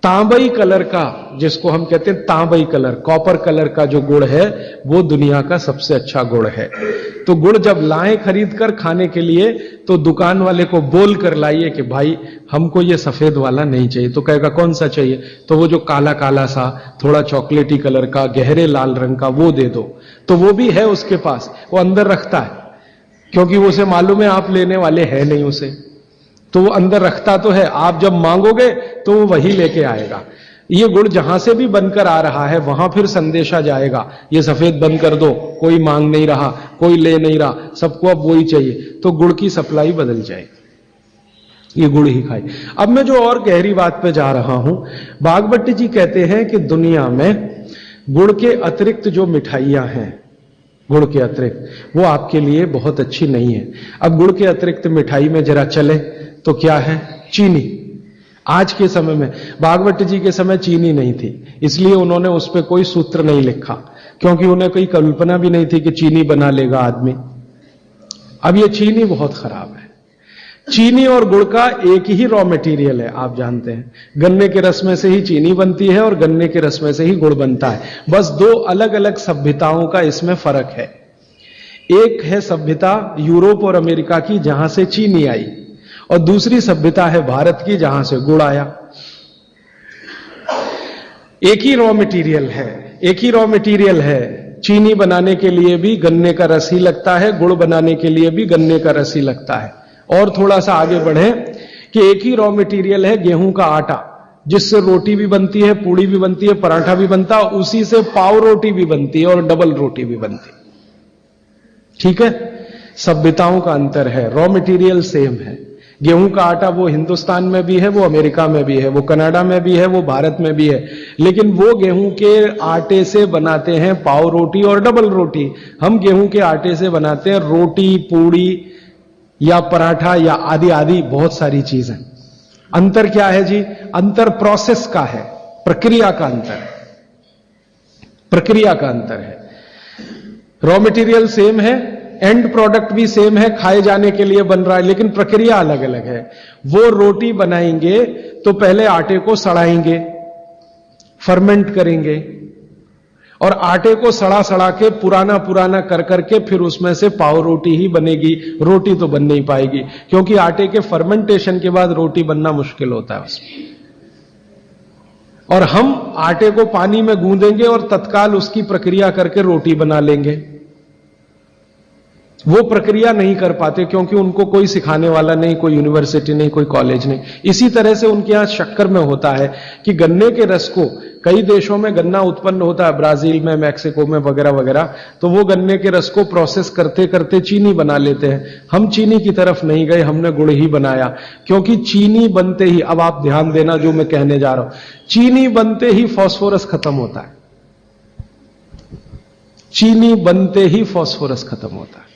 तांबई कलर का, जिसको हम कहते हैं तांबई कलर, कॉपर कलर का जो गुड़ है वो दुनिया का सबसे अच्छा गुड़ है। तो गुड़ जब लाएं खरीद कर खाने के लिए तो दुकान वाले को बोल कर लाइए कि भाई हमको ये सफेद वाला नहीं चाहिए। तो कहेगा कौन सा चाहिए? तो वो जो काला काला सा, थोड़ा चॉकलेटी कलर का, गहरे लाल रंग का, वो दे दो। तो वो भी है उसके पास, वो अंदर रखता है, क्योंकि उसे मालूम है आप लेने वाले हैं नहीं उसे, तो वो अंदर रखता तो है, आप जब मांगोगे तो वो वही लेके आएगा। ये गुड़ जहां से भी बनकर आ रहा है वहां फिर संदेशा जाएगा, ये सफेद बंद कर दो, कोई मांग नहीं रहा, कोई ले नहीं रहा, सबको अब वही चाहिए, तो गुड़ की सप्लाई बदल जाएगी, ये गुड़ ही खाए। अब मैं जो और गहरी बात पे जा रहा हूं, बागभट्ट जी कहते हैं कि दुनिया में गुड़ के अतिरिक्त जो मिठाइयां हैं, गुड़ के अतिरिक्त, वो आपके लिए बहुत अच्छी नहीं है। अब गुड़ के अतिरिक्त मिठाई में जरा चले तो क्या है? चीनी। आज के समय में, बागभट्ट जी के समय चीनी नहीं थी, इसलिए उन्होंने उस पर कोई सूत्र नहीं लिखा, क्योंकि उन्हें कोई कल्पना भी नहीं थी कि चीनी बना लेगा आदमी। अब ये चीनी बहुत खराब है। चीनी और गुड़ का एक ही रॉ मटेरियल है, आप जानते हैं, गन्ने के रस में से ही चीनी बनती है और गन्ने के रस में से ही गुड़ बनता है। बस दो अलग अलग सभ्यताओं का इसमें फर्क है। एक है सभ्यता यूरोप और अमेरिका की, जहां से चीनी आई, और दूसरी सभ्यता है भारत की, जहां से गुड़ आया। एक ही रॉ मटेरियल है, एक ही रॉ मटेरियल है। चीनी बनाने के लिए भी गन्ने का रस ही लगता है, गुड़ बनाने के लिए भी गन्ने का रस ही लगता है। और थोड़ा सा आगे बढ़े कि एक ही रॉ मटेरियल है गेहूं का आटा, जिससे रोटी भी बनती है, पूड़ी भी बनती है, पराठा भी बनता है, उसी से पाव रोटी भी बनती है और डबल रोटी भी बनती है। ठीक है, सभ्यताओं का अंतर है, रॉ मटेरियल सेम है। गेहूं का आटा वो हिंदुस्तान में भी है, वो अमेरिका में भी है, वो कनाडा में भी है, वो भारत में भी है, लेकिन वो गेहूं के आटे से बनाते हैं पाव रोटी और डबल रोटी। हम गेहूं के आटे से बनाते हैं रोटी, पूड़ी या पराठा या आदि आदि बहुत सारी चीजें। अंतर क्या है जी? अंतर प्रोसेस का है, प्रक्रिया का अंतर है, प्रक्रिया का अंतर है। रॉ मटेरियल सेम है, एंड प्रोडक्ट भी सेम है, खाए जाने के लिए बन रहा है, लेकिन प्रक्रिया अलग अलग है। वो रोटी बनाएंगे तो पहले आटे को सड़ाएंगे, फर्मेंट करेंगे, और आटे को सड़ा सड़ा के पुराना पुराना कर करके फिर उसमें से पाव रोटी ही बनेगी। रोटी तो बन नहीं पाएगी, क्योंकि आटे के फर्मेंटेशन के बाद रोटी बनना मुश्किल होता है उसमें। और हम आटे को पानी में गूंदेंगे और तत्काल उसकी प्रक्रिया करके रोटी बना लेंगे। वो प्रक्रिया नहीं कर पाते, क्योंकि उनको कोई सिखाने वाला नहीं, कोई यूनिवर्सिटी नहीं, कोई कॉलेज नहीं। इसी तरह से उनके यहां शक्कर में होता है कि गन्ने के रस को, कई देशों में गन्ना उत्पन्न होता है, ब्राजील में, मैक्सिको में वगैरह वगैरह, तो वो गन्ने के रस को प्रोसेस करते करते चीनी बना लेते हैं। हम चीनी की तरफ नहीं गए, हमने गुड़ ही बनाया, क्योंकि चीनी बनते ही, अब आप ध्यान देना जो मैं कहने जा रहा हूं, चीनी बनते ही फास्फोरस खत्म होता है। चीनी बनते ही फास्फोरस खत्म होता है,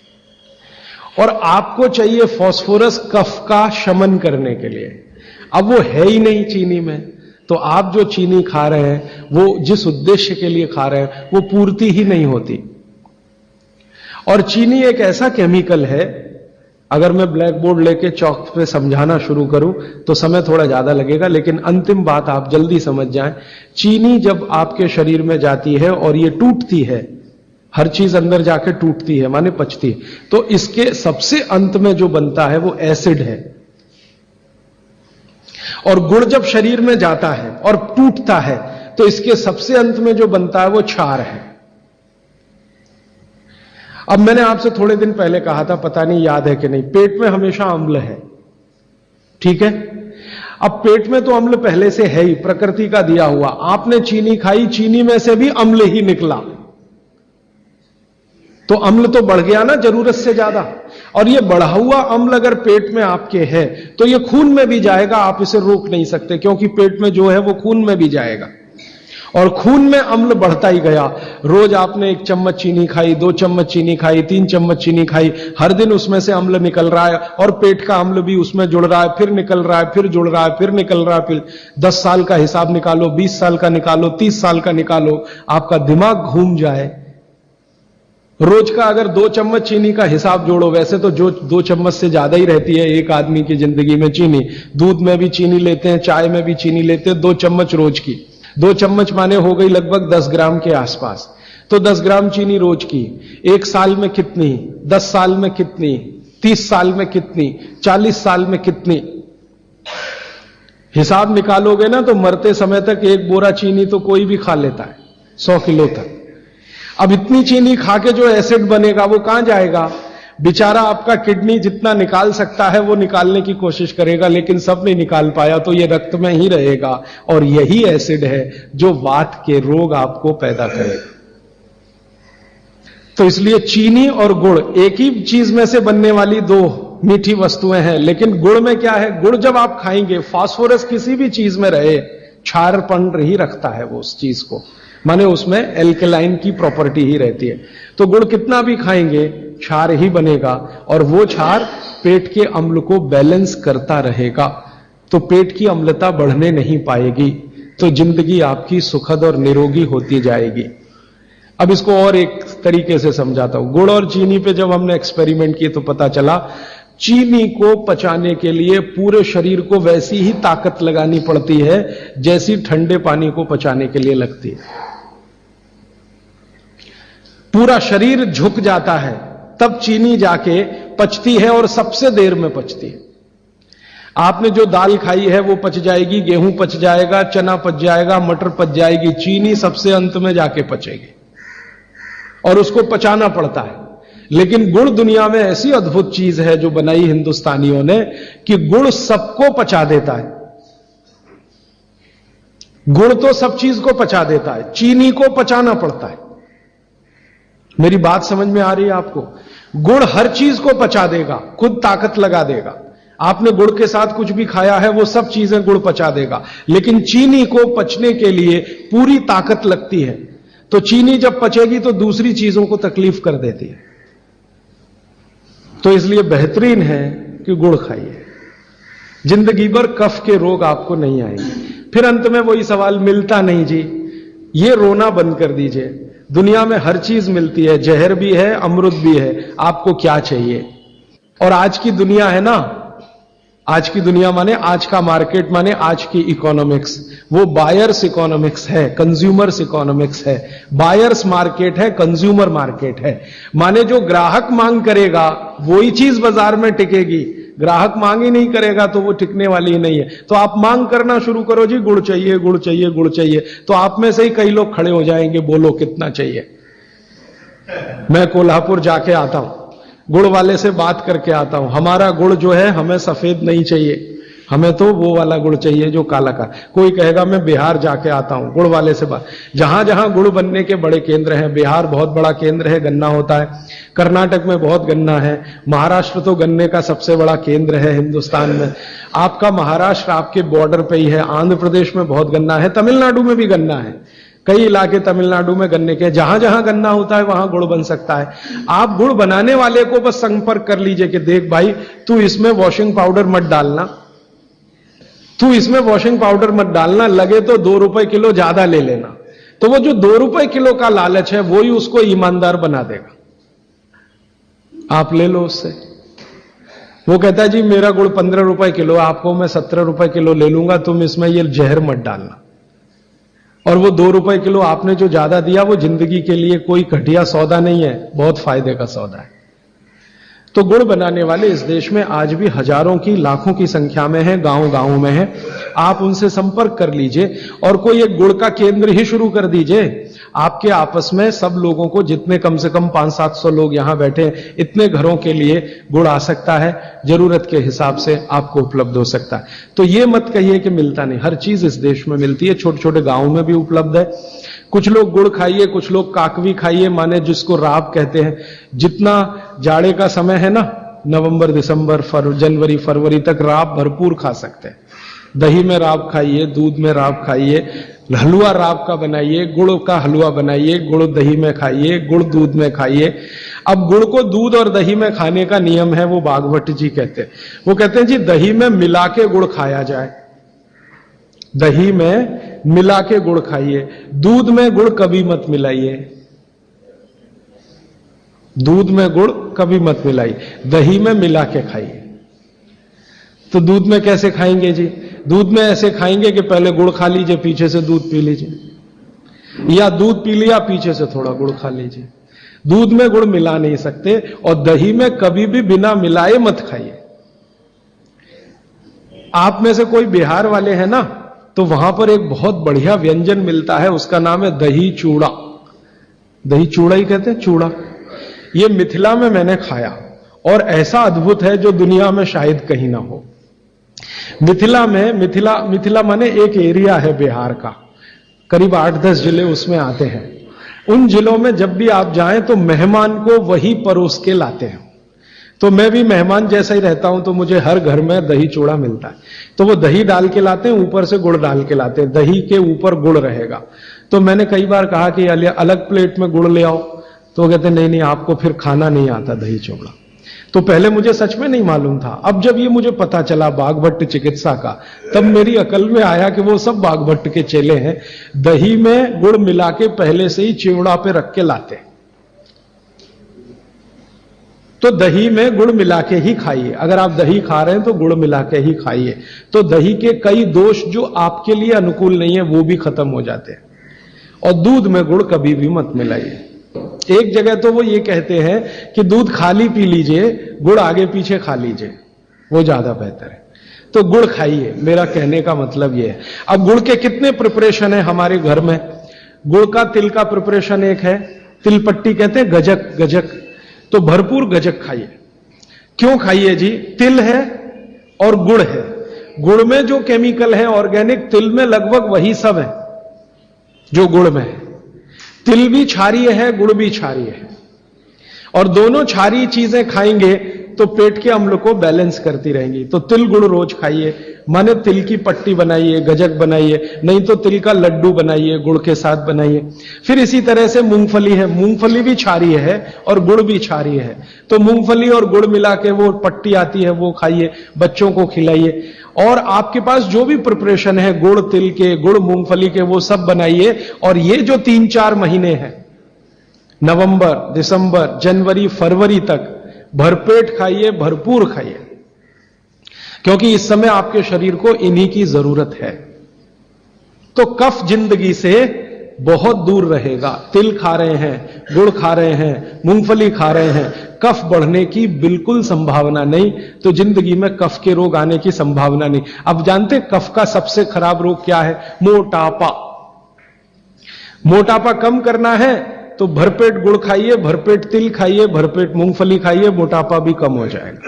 और आपको चाहिए फास्फोरस कफ का शमन करने के लिए। अब वो है ही नहीं चीनी में, तो आप जो चीनी खा रहे हैं वो जिस उद्देश्य के लिए खा रहे हैं वो पूर्ति ही नहीं होती। और चीनी एक ऐसा केमिकल है, अगर मैं ब्लैक बोर्ड लेके चौक पे समझाना शुरू करूं तो समय थोड़ा ज्यादा लगेगा, लेकिन अंतिम बात आप जल्दी समझ जाएं। चीनी जब आपके शरीर में जाती है और ये टूटती है, हर चीज अंदर जाके टूटती है, माने पचती है, तो इसके सबसे अंत में जो बनता है वो एसिड है, और गुड़ जब शरीर में जाता है और टूटता है तो इसके सबसे अंत में जो बनता है वो क्षार है। अब मैंने आपसे थोड़े दिन पहले कहा था, पता नहीं याद है कि नहीं, पेट में हमेशा अम्ल है, ठीक है। अब पेट में तो अम्ल पहले से है ही, प्रकृति का दिया हुआ। आपने चीनी खाई, चीनी में से भी अम्ल ही निकला, तो अम्ल तो बढ़ गया ना जरूरत से ज्यादा। और ये बढ़ा हुआ अम्ल अगर पेट में आपके है तो ये खून में भी जाएगा, आप इसे रोक नहीं सकते, क्योंकि पेट में जो है वो खून में भी जाएगा। और खून में अम्ल बढ़ता ही गया। रोज आपने 1 चम्मच चीनी खाई, 2 चम्मच चीनी खाई, 3 चम्मच चीनी खाई, हर दिन उसमें से अम्ल निकल रहा है और पेट का अम्ल भी उसमें जुड़ रहा है, फिर निकल रहा है, फिर जुड़ रहा है, फिर निकल रहा है। फिर 10 साल का हिसाब निकालो, 20 साल का निकालो, 30 साल का निकालो, आपका दिमाग घूम जाए। रोज का अगर 2 चम्मच चीनी का हिसाब जोड़ो, वैसे तो जो 2 चम्मच से ज्यादा ही रहती है एक आदमी की जिंदगी में चीनी। दूध में भी चीनी लेते हैं, चाय में भी चीनी लेते हैं, 2 चम्मच रोज की। 2 चम्मच माने हो गई लगभग 10 ग्राम के आसपास। तो 10 ग्राम चीनी रोज की, 1 साल में कितनी, 10 साल में कितनी, 30 साल में कितनी, 40 साल में कितनी, हिसाब निकालोगे ना तो मरते समय तक 1 बोरा चीनी तो कोई भी खा लेता है, 100 किलो तक। अब इतनी चीनी खा के जो एसिड बनेगा वो कहां जाएगा? बेचारा आपका किडनी जितना निकाल सकता है वो निकालने की कोशिश करेगा, लेकिन सब नहीं निकाल पाया तो ये रक्त में ही रहेगा। और यही एसिड है जो वात के रोग आपको पैदा करेगा। तो इसलिए चीनी और गुड़ एक ही चीज में से बनने वाली 2 मीठी वस्तुएं हैं, लेकिन गुड़ में क्या है? गुड़ जब आप खाएंगे, फास्फोरस किसी भी चीज में रहे, क्षारपन ही रखता है वो उस चीज को, माने उसमें एल्कलाइन की प्रॉपर्टी ही रहती है। तो गुड़ कितना भी खाएंगे क्षार ही बनेगा, और वो क्षार पेट के अम्ल को बैलेंस करता रहेगा, तो पेट की अम्लता बढ़ने नहीं पाएगी, तो जिंदगी आपकी सुखद और निरोगी होती जाएगी। अब इसको और एक तरीके से समझाता हूं। गुड़ और चीनी पे जब हमने एक्सपेरिमेंट किए तो पता चला चीनी को पचाने के लिए पूरे शरीर को वैसी ही ताकत लगानी पड़ती है जैसी ठंडे पानी को पचाने के लिए लगती है। पूरा शरीर झुक जाता है तब चीनी जाके पचती है, और सबसे देर में पचती है। आपने जो दाल खाई है वो पच जाएगी, गेहूं पच जाएगा, चना पच जाएगा, मटर पच जाएगी, चीनी सबसे अंत में जाके पचेगी और उसको पचाना पड़ता है। लेकिन गुड़ दुनिया में ऐसी अद्भुत चीज है जो बनाई हिंदुस्तानियों ने कि गुड़ सबको पचा देता है। गुड़ तो सब चीज को पचा देता है, चीनी को पचाना पड़ता है। मेरी बात समझ में आ रही है आपको? गुड़ हर चीज को पचा देगा, खुद ताकत लगा देगा। आपने गुड़ के साथ कुछ भी खाया है वो सब चीजें गुड़ पचा देगा, लेकिन चीनी को पचने के लिए पूरी ताकत लगती है। तो चीनी जब पचेगी तो दूसरी चीजों को तकलीफ कर देती है। तो इसलिए बेहतरीन है कि गुड़ खाइए, जिंदगी भर कफ के रोग आपको नहीं आएंगे। फिर अंत में वही सवाल, मिलता नहीं जी, ये रोना बंद कर दीजिए। दुनिया में हर चीज मिलती है, जहर भी है, अमृत भी है, आपको क्या चाहिए? और आज की दुनिया है ना, आज की दुनिया माने आज का मार्केट, माने आज की इकोनॉमिक्स, वो बायर्स इकोनॉमिक्स है, कंज्यूमर्स इकोनॉमिक्स है। बायर्स मार्केट है, कंज्यूमर मार्केट है। माने जो ग्राहक मांग करेगा वही चीज बाजार में टिकेगी, ग्राहक मांग ही नहीं करेगा तो वो टिकने वाली ही नहीं है। तो आप मांग करना शुरू करो, जी गुड़ चाहिए, गुड़ चाहिए, गुड़ चाहिए, तो आप में से ही कई लोग खड़े हो जाएंगे, बोलो कितना चाहिए। मैं कोल्हापुर जाके आता हूं, गुड़ वाले से बात करके आता हूं, हमारा गुड़ जो है हमें सफेद नहीं चाहिए, हमें तो वो वाला गुड़ चाहिए जो काला का। कोई कहेगा मैं बिहार जाके आता हूं, गुड़ वाले से बात। जहां जहां गुड़ बनने के बड़े केंद्र हैं, बिहार बहुत बड़ा केंद्र है, गन्ना होता है, कर्नाटक में बहुत गन्ना है, महाराष्ट्र तो गन्ने का सबसे बड़ा केंद्र है हिंदुस्तान में। आपका महाराष्ट्र आपके बॉर्डर पे ही है, आंध्र प्रदेश में बहुत गन्ना है, तमिलनाडु में भी गन्ना है, कई इलाके तमिलनाडु में गन्ने के। जहां जहां गन्ना होता है वहां गुड़ बन सकता है। आप गुड़ बनाने वाले को बस संपर्क कर लीजिए कि देख भाई, तू इसमें वॉशिंग पाउडर मत डालना, तू इसमें वॉशिंग पाउडर मत डालना, लगे तो 2 रुपए किलो ज्यादा ले लेना। तो वो जो 2 रुपए किलो का लालच है वो ही उसको ईमानदार बना देगा। आप ले लो उससे। वो कहता है जी मेरा गुड़ 15 रुपए किलो, आपको मैं 17 रुपए किलो ले लूंगा, तुम इसमें ये जहर मत डालना। और वो 2 रुपए किलो आपने जो ज्यादा दिया वो जिंदगी के लिए कोई घटिया सौदा नहीं है, बहुत फायदे का सौदा है। तो गुड़ बनाने वाले इस देश में आज भी हजारों की, लाखों की संख्या में हैं, गांव गांव में हैं। आप उनसे संपर्क कर लीजिए और कोई एक गुड़ का केंद्र ही शुरू कर दीजिए। आपके आपस में सब लोगों को, जितने कम से कम 500-700 लोग यहां बैठे हैं, इतने घरों के लिए गुड़ आ सकता है, जरूरत के हिसाब से आपको उपलब्ध हो सकता है। तो ये मत कहिए कि मिलता नहीं, हर चीज इस देश में मिलती है, छोटे छोटे गांवों में भी उपलब्ध है। कुछ लोग गुड़ खाइए, कुछ लोग काकवी खाइए, माने जिसको राब कहते हैं। जितना जाड़े का समय है ना, नवंबर, दिसंबर, जनवरी, फरवरी तक राब भरपूर खा सकते हैं। दही में राब खाइए, दूध में राब खाइए, हलवा राब का बनाइए, गुड़ का हलवा बनाइए, गुड़ दही में खाइए, गुड़ दूध में खाइए। अब गुड़ को दूध और दही में खाने का नियम है, वो बागभट्ट जी कहते हैं। वो कहते हैं जी दही में मिला के गुड़ खाया जाए, दही में मिला के गुड़ खाइए, दूध में गुड़ कभी मत मिलाइए, दूध में गुड़ कभी मत मिलाइए, दही में मिला के खाइए। तो दूध में कैसे खाएंगे जी? दूध में ऐसे खाएंगे कि पहले गुड़ खा लीजिए, पीछे से दूध पी लीजिए, या दूध पी लिया, पीछे से थोड़ा गुड़ खा लीजिए। दूध में गुड़ मिला नहीं सकते, और दही में कभी भी बिना मिलाए मत खाइए। आप में से कोई बिहार वाले हैं ना, तो वहां पर एक बहुत बढ़िया व्यंजन मिलता है, उसका नाम है दही चूड़ा। दही चूड़ा ही कहते हैं, चूड़ा। ये मिथिला में मैंने खाया और ऐसा अद्भुत है जो दुनिया में शायद कहीं ना हो। मिथिला में, मिथिला माने एक एरिया है बिहार का, करीब 8-10 जिले उसमें आते हैं। उन जिलों में जब भी आप जाएं तो मेहमान को वही परोस के लाते हैं। तो मैं भी मेहमान जैसा ही रहता हूं, तो मुझे हर घर में दही चूड़ा मिलता है। तो वो दही डाल के लाते हैं, ऊपर से गुड़ डाल के लाते हैं, दही के ऊपर गुड़ रहेगा। तो मैंने कई बार कहा कि अलग प्लेट में गुड़ ले आओ, तो वो कहते नहीं, आपको फिर खाना नहीं आता दही चूड़ा। तो पहले मुझे सच में नहीं मालूम था। अब जब ये मुझे पता चला बागभट्ट चिकित्सा का, तब मेरी अकल में आया कि वो सब बागभट्ट के चेले हैं, दही में गुड़ मिला के पहले से ही चिवड़ा पे रख के लाते। तो दही में गुड़ मिला के ही खाइए। अगर आप दही खा रहे हैं तो गुड़ मिला के ही खाइए, तो दही के कई दोष जो आपके लिए अनुकूल नहीं है वो भी खत्म हो जाते हैं। और दूध में गुड़ कभी भी मत मिलाइए। एक जगह तो वो ये कहते हैं कि दूध खाली पी लीजिए, गुड़ आगे पीछे खा लीजिए, वो ज्यादा बेहतर है। तो गुड़ खाइए, मेरा कहने का मतलब ये है। अब गुड़ के कितने प्रिपरेशन है हमारे घर में? गुड़ का, तिल का प्रिपरेशन एक है, तिल पट्टी कहते हैं, गजक। तो भरपूर गजक खाइए। क्यों खाइए जी? तिल है और गुड़ है। गुड़ में जो केमिकल है ऑर्गेनिक, तिल में लगभग वही सब है जो गुड़ में है। तिल भी क्षारीय है, गुड़ भी क्षारीय है, और दोनों क्षारीय चीजें खाएंगे तो पेट के अम्ल को बैलेंस करती रहेंगी। तो तिल गुड़ रोज खाइए, माने तिल की पट्टी बनाइए, गजक बनाइए, नहीं तो तिल का लड्डू बनाइए, गुड़ के साथ बनाइए। फिर इसी तरह से मूंगफली है, मूंगफली भी क्षारीय है और गुड़ भी क्षारीय है। तो मूंगफली और गुड़ मिला के वो पट्टी आती है, वो खाइए, बच्चों को खिलाइए। और आपके पास जो भी प्रिपरेशन है गुड़ तिल के, गुड़ मूंगफली के, वो सब बनाइए। और ये जो 3-4 महीने हैं, नवंबर, दिसंबर, जनवरी, फरवरी तक भरपेट खाइए, भरपूर खाइए, क्योंकि इस समय आपके शरीर को इन्हीं की जरूरत है। तो कफ जिंदगी से बहुत दूर रहेगा। तिल खा रहे हैं, गुड़ खा रहे हैं, मूंगफली खा रहे हैं, कफ बढ़ने की बिल्कुल संभावना नहीं। तो जिंदगी में कफ के रोग आने की संभावना नहीं। अब जानते कफ का सबसे खराब रोग क्या है? मोटापा। मोटापा कम करना है तो भरपेट गुड़ खाइए, भरपेट तिल खाइए, भरपेट मूंगफली खाइए, मोटापा भी कम हो जाएगा।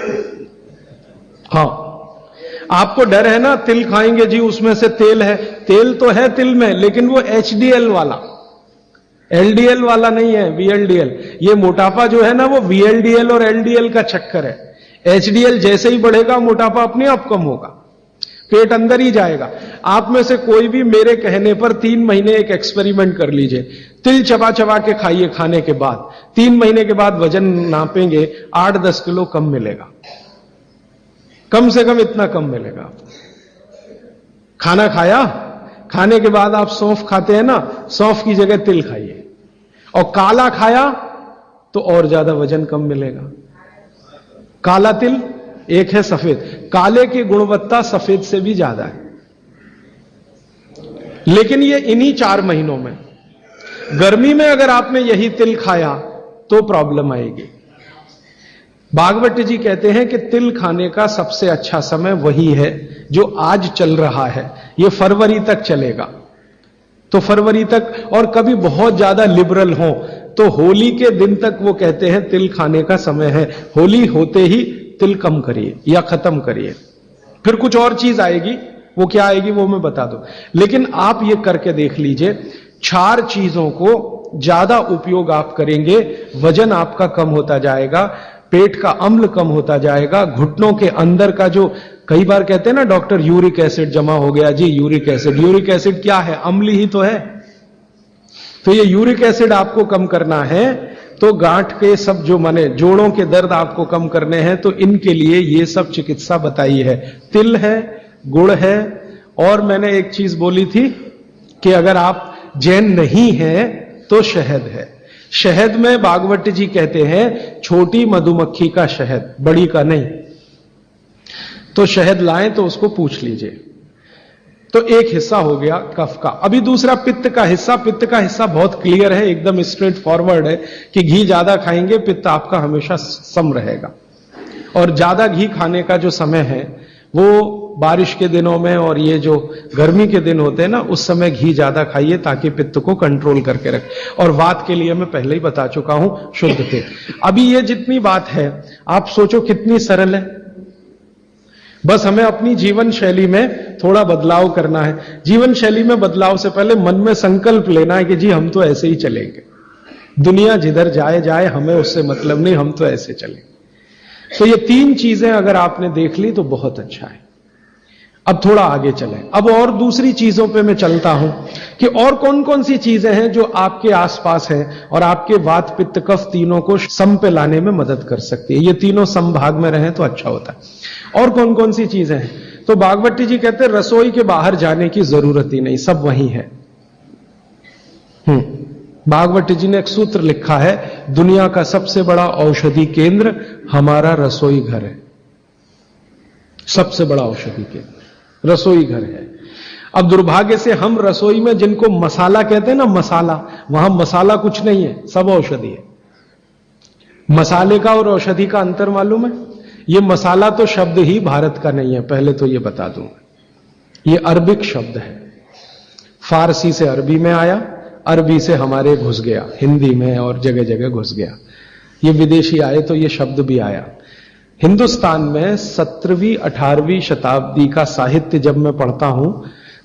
हाँ, आपको डर है ना, तिल खाएंगे जी उसमें से तेल है। तेल तो है तिल में, लेकिन वो HDL वाला, LDL वाला नहीं है, VLDL। ये मोटापा जो है ना, वो VLDL और LDL का चक्कर है। HDL जैसे ही बढ़ेगा, मोटापा अपने आप कम होगा, पेट अंदर ही जाएगा। आप में से कोई भी मेरे कहने पर 3 महीने एक एक्सपेरिमेंट कर लीजिए। तिल चबा चबा के खाइए, खाने के बाद 3 महीने के बाद वजन नापेंगे, 8-10 किलो कम मिलेगा, कम से कम इतना कम मिलेगा। खाना खाया, खाने के बाद आप सौंफ खाते हैं ना, सौंफ की जगह तिल खाइए। और काला खाया तो और ज्यादा वजन कम मिलेगा। काला तिल एक है सफेद, काले की गुणवत्ता सफेद से भी ज्यादा है। लेकिन ये इन्हीं 4 महीनों में, गर्मी में अगर आपने यही तिल खाया तो प्रॉब्लम आएगी। भागवत जी कहते हैं कि तिल खाने का सबसे अच्छा समय वही है जो आज चल रहा है, ये फरवरी तक चलेगा। तो फरवरी तक, और कभी बहुत ज्यादा लिबरल हो तो होली के दिन तक वो कहते हैं तिल खाने का समय है, होली होते ही तिल कम करिए या खत्म करिए। फिर कुछ और चीज आएगी, वो क्या आएगी वो मैं बता दूं, लेकिन आप ये करके देख लीजिए, 4 चीजों को ज्यादा उपयोग आप करेंगे, वजन आपका कम होता जाएगा, पेट का अम्ल कम होता जाएगा, घुटनों के अंदर का जो कई बार कहते हैं ना डॉक्टर यूरिक एसिड जमा हो गया जी, यूरिक एसिड क्या है? अम्ल ही तो है। तो ये यूरिक एसिड आपको कम करना है, तो गांठ के सब जो माने जोड़ों के दर्द आपको कम करने हैं, तो इनके लिए ये सब चिकित्सा बताई है। तिल है, गुड़ है, और मैंने एक चीज बोली थी कि अगर आप जैन नहीं हैं तो शहद है। शहद में भागवत जी कहते हैं छोटी मधुमक्खी का शहद, बड़ी का नहीं। तो शहद लाएं तो उसको पूछ लीजिए। तो एक हिस्सा हो गया कफ का। अभी दूसरा पित्त का हिस्सा। पित्त का हिस्सा बहुत क्लियर है, एकदम स्ट्रेट फॉरवर्ड है कि घी ज्यादा खाएंगे पित्त आपका हमेशा सम रहेगा। और ज्यादा घी खाने का जो समय है वो बारिश के दिनों में और ये जो गर्मी के दिन होते हैं ना, उस समय घी ज्यादा खाइए ताकि पित्त को कंट्रोल करके रखे। और वात के लिए मैं पहले ही बता चुका हूं, शुद्ध तेल। अभी ये जितनी बात है आप सोचो कितनी सरल है, बस हमें अपनी जीवन शैली में थोड़ा बदलाव करना है। जीवन शैली में बदलाव से पहले मन में संकल्प लेना है कि जी हम तो ऐसे ही चलेंगे, दुनिया जिधर जाए जाए हमें उससे मतलब नहीं, हम तो ऐसे चलेंगे। तो ये 3 चीजें अगर आपने देख ली तो बहुत अच्छा है। अब थोड़ा आगे चलें। अब और दूसरी चीजों पे मैं चलता हूं कि और कौन कौन सी चीजें हैं जो आपके आसपास हैं और आपके वात पित्त कफ तीनों को सम पे लाने में मदद कर सकती है। ये तीनों समभाग में रहें तो अच्छा होता है। और कौन कौन सी चीजें हैं? तो भागवत जी कहते हैं रसोई के बाहर जाने की जरूरत ही नहीं, सब वहीं है। भागवत जी ने एक सूत्र लिखा है, दुनिया का सबसे बड़ा औषधि केंद्र हमारा रसोई घर है। सबसे बड़ा औषधि केंद्र रसोई घर है। अब दुर्भाग्य से हम रसोई में जिनको मसाला कहते हैं ना, मसाला, वहां मसाला कुछ नहीं है, सब औषधि है। मसाले का और औषधि का अंतर मालूम है? ये मसाला तो शब्द ही भारत का नहीं है, पहले तो ये बता दूं। ये अरबिक शब्द है, फारसी से अरबी में आया, अरबी से हमारे घुस गया, हिंदी में और जगह जगह घुस गया। ये विदेशी आए तो ये शब्द भी आया। हिंदुस्तान में 17वीं 18वीं शताब्दी का साहित्य जब मैं पढ़ता हूं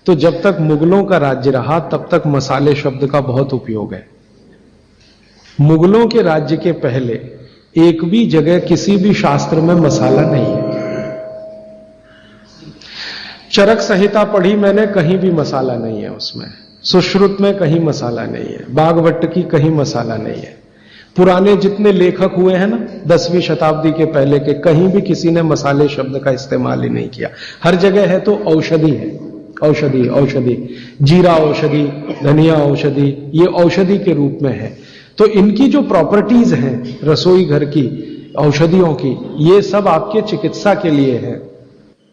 तो जब तक मुगलों का राज्य रहा तब तक मसाले शब्द का बहुत उपयोग है। मुगलों के राज्य के पहले एक भी जगह किसी भी शास्त्र में मसाला नहीं है। चरक संहिता पढ़ी मैंने, कहीं भी मसाला नहीं है उसमें। सुश्रुत में कहीं मसाला नहीं है, भागवत की कहीं मसाला नहीं है। पुराने जितने लेखक हुए हैं ना 10वीं शताब्दी के पहले के, कहीं भी किसी ने मसाले शब्द का इस्तेमाल ही नहीं किया। हर जगह है तो औषधि है, औषधि औषधि, जीरा औषधि, धनिया औषधि, ये औषधि के रूप में है। तो इनकी जो प्रॉपर्टीज हैं रसोई घर की, औषधियों की, ये सब आपके चिकित्सा के लिए है।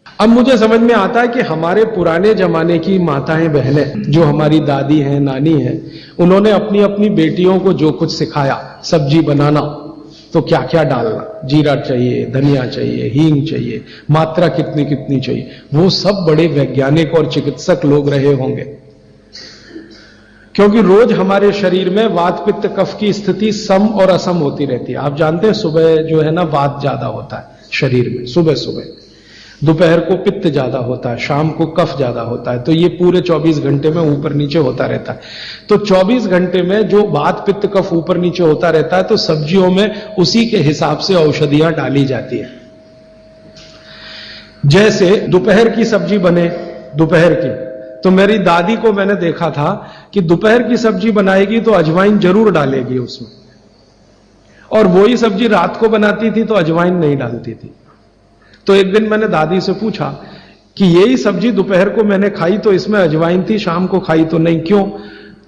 अब मुझे समझ में आता है कि हमारे पुराने जमाने की माताएं बहनें, जो हमारी दादी हैं, नानी हैं, उन्होंने अपनी अपनी बेटियों को जो कुछ सिखाया, सब्जी बनाना तो क्या क्या डालना, जीरा चाहिए, धनिया चाहिए, हींग चाहिए, मात्रा कितनी कितनी चाहिए, वो सब बड़े वैज्ञानिक और चिकित्सक लोग रहे होंगे। क्योंकि रोज हमारे शरीर में वात पित्त कफ की स्थिति सम और असम होती रहती है। आप जानते हैं सुबह जो है ना वात ज्यादा होता है शरीर में, सुबह सुबह, दोपहर को पित्त ज्यादा होता है, शाम को कफ ज्यादा होता है। तो ये पूरे 24 घंटे में ऊपर नीचे होता रहता है। तो 24 घंटे में जो वात पित्त कफ ऊपर नीचे होता रहता है, तो सब्जियों में उसी के हिसाब से औषधियां डाली जाती है। जैसे दोपहर की सब्जी बने, दोपहर की, तो मेरी दादी को मैंने देखा था कि दोपहर की सब्जी बनाएगी तो अजवाइन जरूर डालेगी उसमें, और वही सब्जी रात को बनाती थी तो अजवाइन नहीं डालती थी। तो एक दिन मैंने दादी से पूछा कि यही सब्जी दोपहर को मैंने खाई तो इसमें अजवाइन थी, शाम को खाई तो नहीं, क्यों?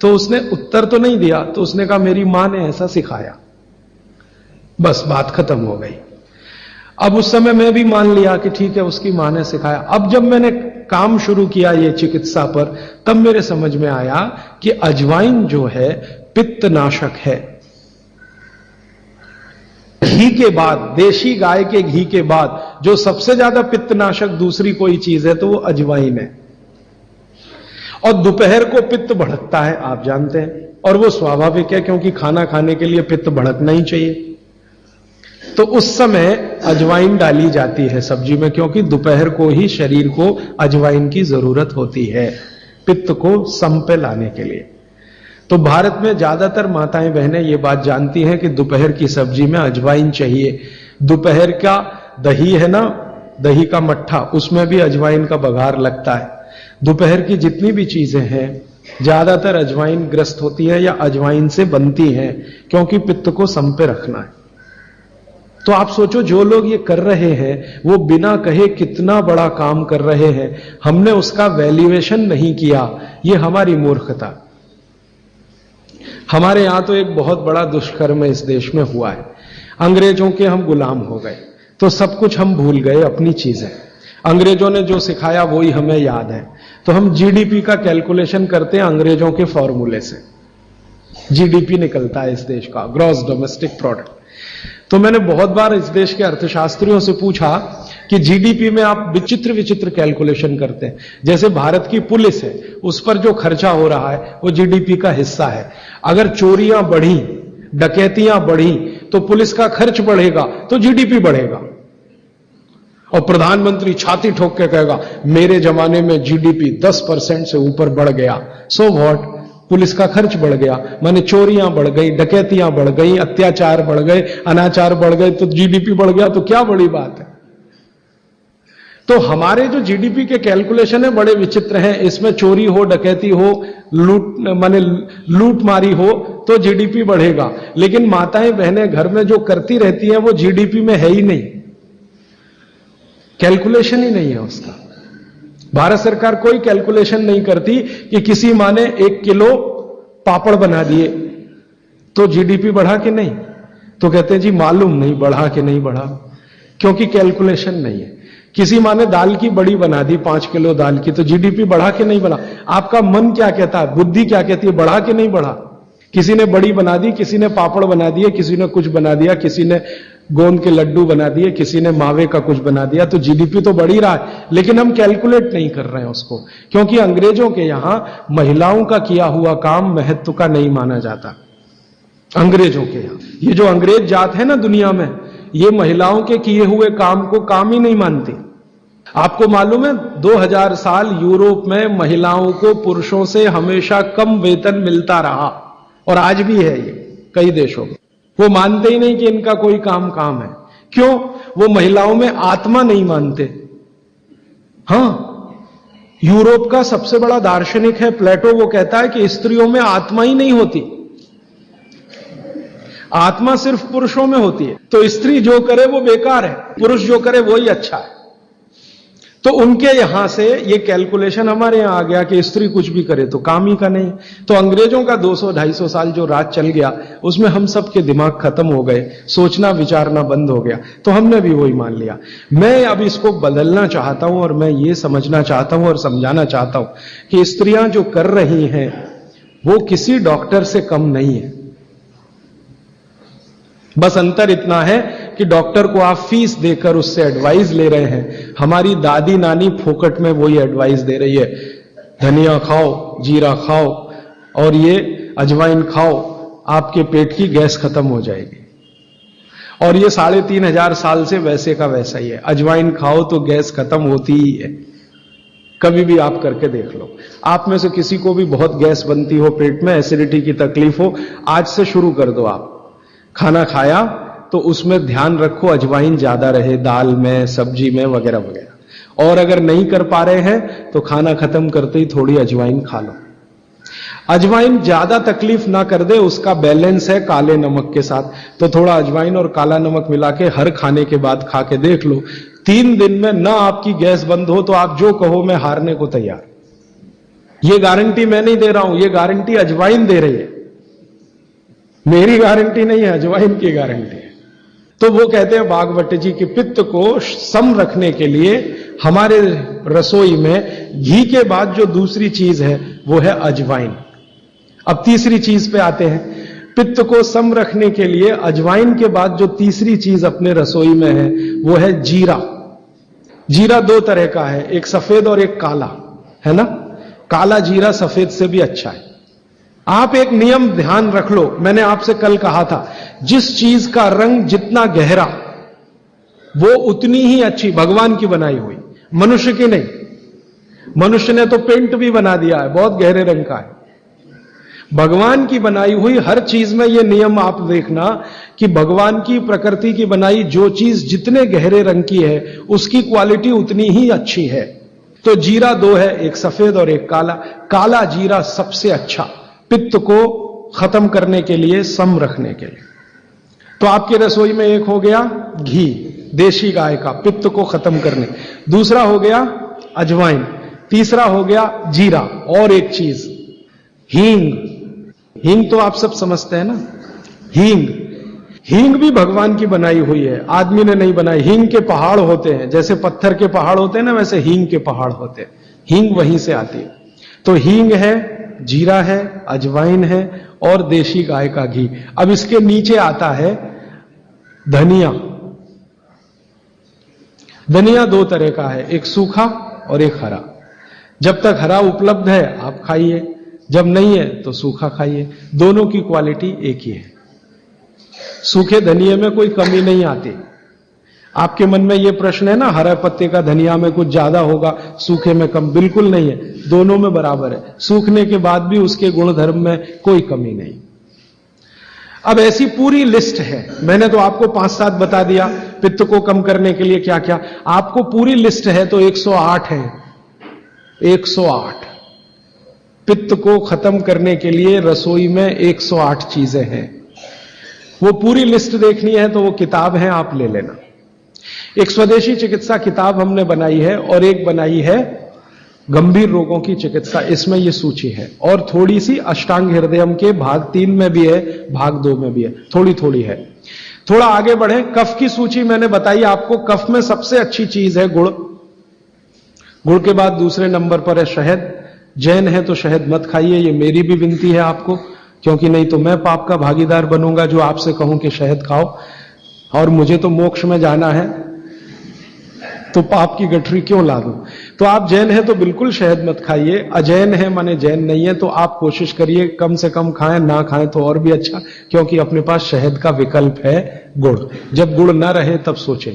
तो उसने उत्तर तो नहीं दिया। तो उसने कहा मेरी मां ने ऐसा सिखाया। बस बात खत्म हो गई। अब उस समय मैं भी मान लिया कि ठीक है उसकी मां ने सिखाया। अब जब मैंने काम शुरू किया ये चिकित्सा पर, तब मेरे समझ में आया कि अजवाइन जो है पित्तनाशक है। घी के बाद, देशी गाय के घी के बाद जो सबसे ज्यादा पित्तनाशक दूसरी कोई चीज है तो वो अजवाइन है। और दोपहर को पित्त भड़कता है, आप जानते हैं, और वो स्वाभाविक है क्योंकि खाना खाने के लिए पित्त भड़कना ही चाहिए। तो उस समय अजवाइन डाली जाती है सब्जी में, क्योंकि दोपहर को ही शरीर को अजवाइन की जरूरत होती है पित्त को सम पे लाने के लिए। तो भारत में ज्यादातर माताएं बहनें ये बात जानती हैं कि दोपहर की सब्जी में अजवाइन चाहिए। दोपहर का दही है ना, दही का मट्ठा, उसमें भी अजवाइन का बघार लगता है। दोपहर की जितनी भी चीजें हैं ज्यादातर अजवाइन ग्रस्त होती है या अजवाइन से बनती हैं, क्योंकि पित्त को सम पे रखना है। तो आप सोचो, जो लोग ये कर रहे हैं वो बिना कहे कितना बड़ा काम कर रहे हैं, हमने उसका वैल्यूएशन नहीं किया, ये हमारी मूर्खता। हमारे यहां तो एक बहुत बड़ा दुष्कर्म इस देश में हुआ है। अंग्रेजों के हम गुलाम हो गए तो सब कुछ हम भूल गए, अपनी चीजें। अंग्रेजों ने जो सिखाया वही हमें याद है। तो हम जीडीपी का कैलकुलेशन करते हैं अंग्रेजों के फॉर्मूले से। जीडीपी निकलता है इस देश का, ग्रॉस डोमेस्टिक प्रोडक्ट। तो मैंने बहुत बार इस देश के अर्थशास्त्रियों से पूछा कि जीडीपी में आप विचित्र विचित्र कैलकुलेशन करते हैं। जैसे भारत की पुलिस है, उस पर जो खर्चा हो रहा है वो जीडीपी का हिस्सा है। अगर चोरियां बढ़ी, डकैतियां बढ़ी तो पुलिस का खर्च बढ़ेगा तो जीडीपी बढ़ेगा। और प्रधानमंत्री छाती ठोक के कहेगा मेरे जमाने में जीडीपी 10% से ऊपर बढ़ गया। सो व्हाट, पुलिस का खर्च बढ़ गया, माने चोरियां बढ़ गई, डकैतियां बढ़ गई, अत्याचार बढ़ गए, अनाचार बढ़ गए, तो जीडीपी बढ़ गया, तो क्या बड़ी बात है। तो हमारे जो जीडीपी के कैलकुलेशन है बड़े विचित्र हैं। इसमें चोरी हो, डकैती हो, लूट मारी हो तो जीडीपी बढ़ेगा, लेकिन माताएं बहनें घर में जो करती रहती हैं वो जीडीपी में है ही नहीं, कैलकुलेशन ही नहीं है उसका। भारत सरकार कोई कैलकुलेशन नहीं करती कि किसी मां ने 1 किलो पापड़ बना दिए तो जीडीपी बढ़ा कि नहीं, तो कहते हैं जी मालूम नहीं बढ़ा कि नहीं बढ़ा, क्योंकि कैलकुलेशन नहीं है। किसी मां ने दाल की बड़ी बना दी 5 किलो दाल की, तो जीडीपी बढ़ा कि नहीं बढ़ा। आपका मन क्या कहता है, बुद्धि क्या कहती है, बढ़ा कि नहीं बढ़ा। किसी ने बड़ी बना दी, किसी ने पापड़ बना दिए, किसी ने कुछ बना दिया, किसी ने गोंद के लड्डू बना दिए, किसी ने मावे का कुछ बना दिया, तो जीडीपी तो बढ़ ही रहा है, लेकिन हम कैलकुलेट नहीं कर रहे हैं उसको, क्योंकि अंग्रेजों के यहां महिलाओं का किया हुआ काम महत्व का नहीं माना जाता। अंग्रेजों के यहां ये जो अंग्रेज जात है ना दुनिया में, ये महिलाओं के किए हुए काम को काम ही नहीं मानती। आपको मालूम है 2000 साल यूरोप में महिलाओं को पुरुषों से हमेशा कम वेतन मिलता रहा, और आज भी है ये कई देशों में। वो मानते ही नहीं कि इनका कोई काम है। क्यों? वो महिलाओं में आत्मा नहीं मानते। हां, यूरोप का सबसे बड़ा दार्शनिक है प्लेटो, वो कहता है कि स्त्रियों में आत्मा ही नहीं होती, आत्मा सिर्फ पुरुषों में होती है। तो स्त्री जो करे वो बेकार है, पुरुष जो करे वही अच्छा है। तो उनके यहां से ये कैलकुलेशन हमारे यहां आ गया कि स्त्री कुछ भी करे तो काम ही का नहीं। तो अंग्रेजों का 200-250 साल जो राज चल गया उसमें हम सब के दिमाग खत्म हो गए, सोचना विचारना बंद हो गया, तो हमने भी वही मान लिया। मैं अब इसको बदलना चाहता हूं और मैं ये समझना चाहता हूं और समझाना चाहता हूं कि स्त्रियां जो कर रही हैं वो किसी डॉक्टर से कम नहीं है। बस अंतर इतना है कि डॉक्टर को आप फीस देकर उससे एडवाइस ले रहे हैं, हमारी दादी नानी फोकट में वही एडवाइस दे रही है, धनिया खाओ, जीरा खाओ और ये अजवाइन खाओ, आपके पेट की गैस खत्म हो जाएगी। और ये 3500 साल से वैसे का वैसा ही है, अजवाइन खाओ तो गैस खत्म होती ही है। कभी भी आप करके देख लो। आप में से किसी को भी बहुत गैस बनती हो, पेट में एसिडिटी की तकलीफ हो, आज से शुरू कर दो। आप खाना खाया तो उसमें ध्यान रखो अजवाइन ज्यादा रहे, दाल में, सब्जी में, वगैरह वगैरह। और अगर नहीं कर पा रहे हैं तो खाना खत्म करते ही थोड़ी अजवाइन खा लो। अजवाइन ज्यादा तकलीफ ना कर दे, उसका बैलेंस है काले नमक के साथ, तो थोड़ा अजवाइन और काला नमक मिला के हर खाने के बाद खा के देख लो। 3 दिन में ना आपकी गैस बंद हो तो आप जो कहो मैं हारने को तैयार। ये गारंटी मैं नहीं दे रहा हूं, ये गारंटी अजवाइन दे रही है, मेरी गारंटी नहीं है, अजवाइन की गारंटी है। तो वो कहते हैं बागवट जी कि पित्त को सम रखने के लिए हमारे रसोई में घी के बाद जो दूसरी चीज है वो है अजवाइन। अब तीसरी चीज पे आते हैं। पित्त को सम रखने के लिए अजवाइन के बाद जो तीसरी चीज अपने रसोई में है वो है जीरा। जीरा दो तरह का है, एक सफेद और एक काला, है ना। काला जीरा सफेद से भी अच्छा है। आप एक नियम ध्यान रख लो, मैंने आपसे कल कहा था, जिस चीज का रंग जितना गहरा वो उतनी ही अच्छी, भगवान की बनाई हुई, मनुष्य की नहीं। मनुष्य ने तो पेंट भी बना दिया है, बहुत गहरे रंग का है। भगवान की बनाई हुई हर चीज में यह नियम आप देखना कि भगवान की प्रकृति की बनाई जो चीज जितने गहरे रंग की है उसकी क्वालिटी उतनी ही अच्छी है। तो जीरा दो है, एक सफेद और एक काला। काला जीरा सबसे अच्छा, पित्त को खत्म करने के लिए, सम रखने के लिए। तो आपकी रसोई में एक हो गया घी देशी गाय का, पित्त को खत्म करने। दूसरा हो गया अजवाइन, तीसरा हो गया जीरा, और एक चीज हींग। हींग तो आप सब समझते हैं ना, हींग। हींग भी भगवान की बनाई हुई है, आदमी ने नहीं बनाई। हींग के पहाड़ होते हैं, जैसे पत्थर के पहाड़ होते हैं ना, वैसे हींग के पहाड़ होते हैं। हींग वहीं से आती है। तो हींग है, जीरा है, अजवाइन है और देशी गाय का घी। अब इसके नीचे आता है धनिया। धनिया दो तरह का है, एक सूखा और एक हरा। जब तक हरा उपलब्ध है आप खाइए, जब नहीं है तो सूखा खाइए। दोनों की क्वालिटी एक ही है। सूखे धनिये में कोई कमी नहीं आती। आपके मन में यह प्रश्न है ना, हरे पत्ते का धनिया में कुछ ज्यादा होगा, सूखे में कम, बिल्कुल नहीं है, दोनों में बराबर है। सूखने के बाद भी उसके गुणधर्म में कोई कमी नहीं। अब ऐसी पूरी लिस्ट है, मैंने तो आपको 5-7 बता दिया पित्त को कम करने के लिए क्या क्या। आपको पूरी लिस्ट है तो 108 है। 108 पित्त को खत्म करने के लिए रसोई में 108 चीजें हैं। वो पूरी लिस्ट देखनी है तो वो किताब है, आप ले लेना। एक स्वदेशी चिकित्सा किताब हमने बनाई है और एक बनाई है गंभीर रोगों की चिकित्सा, इसमें ये सूची है। और थोड़ी सी अष्टांग हृदयम के भाग 3 में भी है, भाग 2 में भी है, थोड़ी थोड़ी है। थोड़ा आगे बढ़े, कफ की सूची मैंने बताई आपको। कफ में सबसे अच्छी चीज है गुड़। गुड़ के बाद दूसरे नंबर पर है शहद। जैन है तो शहद मत खाइए, ये मेरी भी विनती है आपको, क्योंकि नहीं तो मैं पाप का भागीदार बनूंगा जो आपसे कहूं कि शहद खाओ, और मुझे तो मोक्ष में जाना है, तो पाप की गठरी क्यों ला दूं। तो आप जैन है तो बिल्कुल शहद मत खाइए। अजैन है माने जैन नहीं है तो आप कोशिश करिए कम से कम खाएं, ना खाएं तो और भी अच्छा, क्योंकि अपने पास शहद का विकल्प है गुड़। जब गुड़ ना रहे तब सोचें।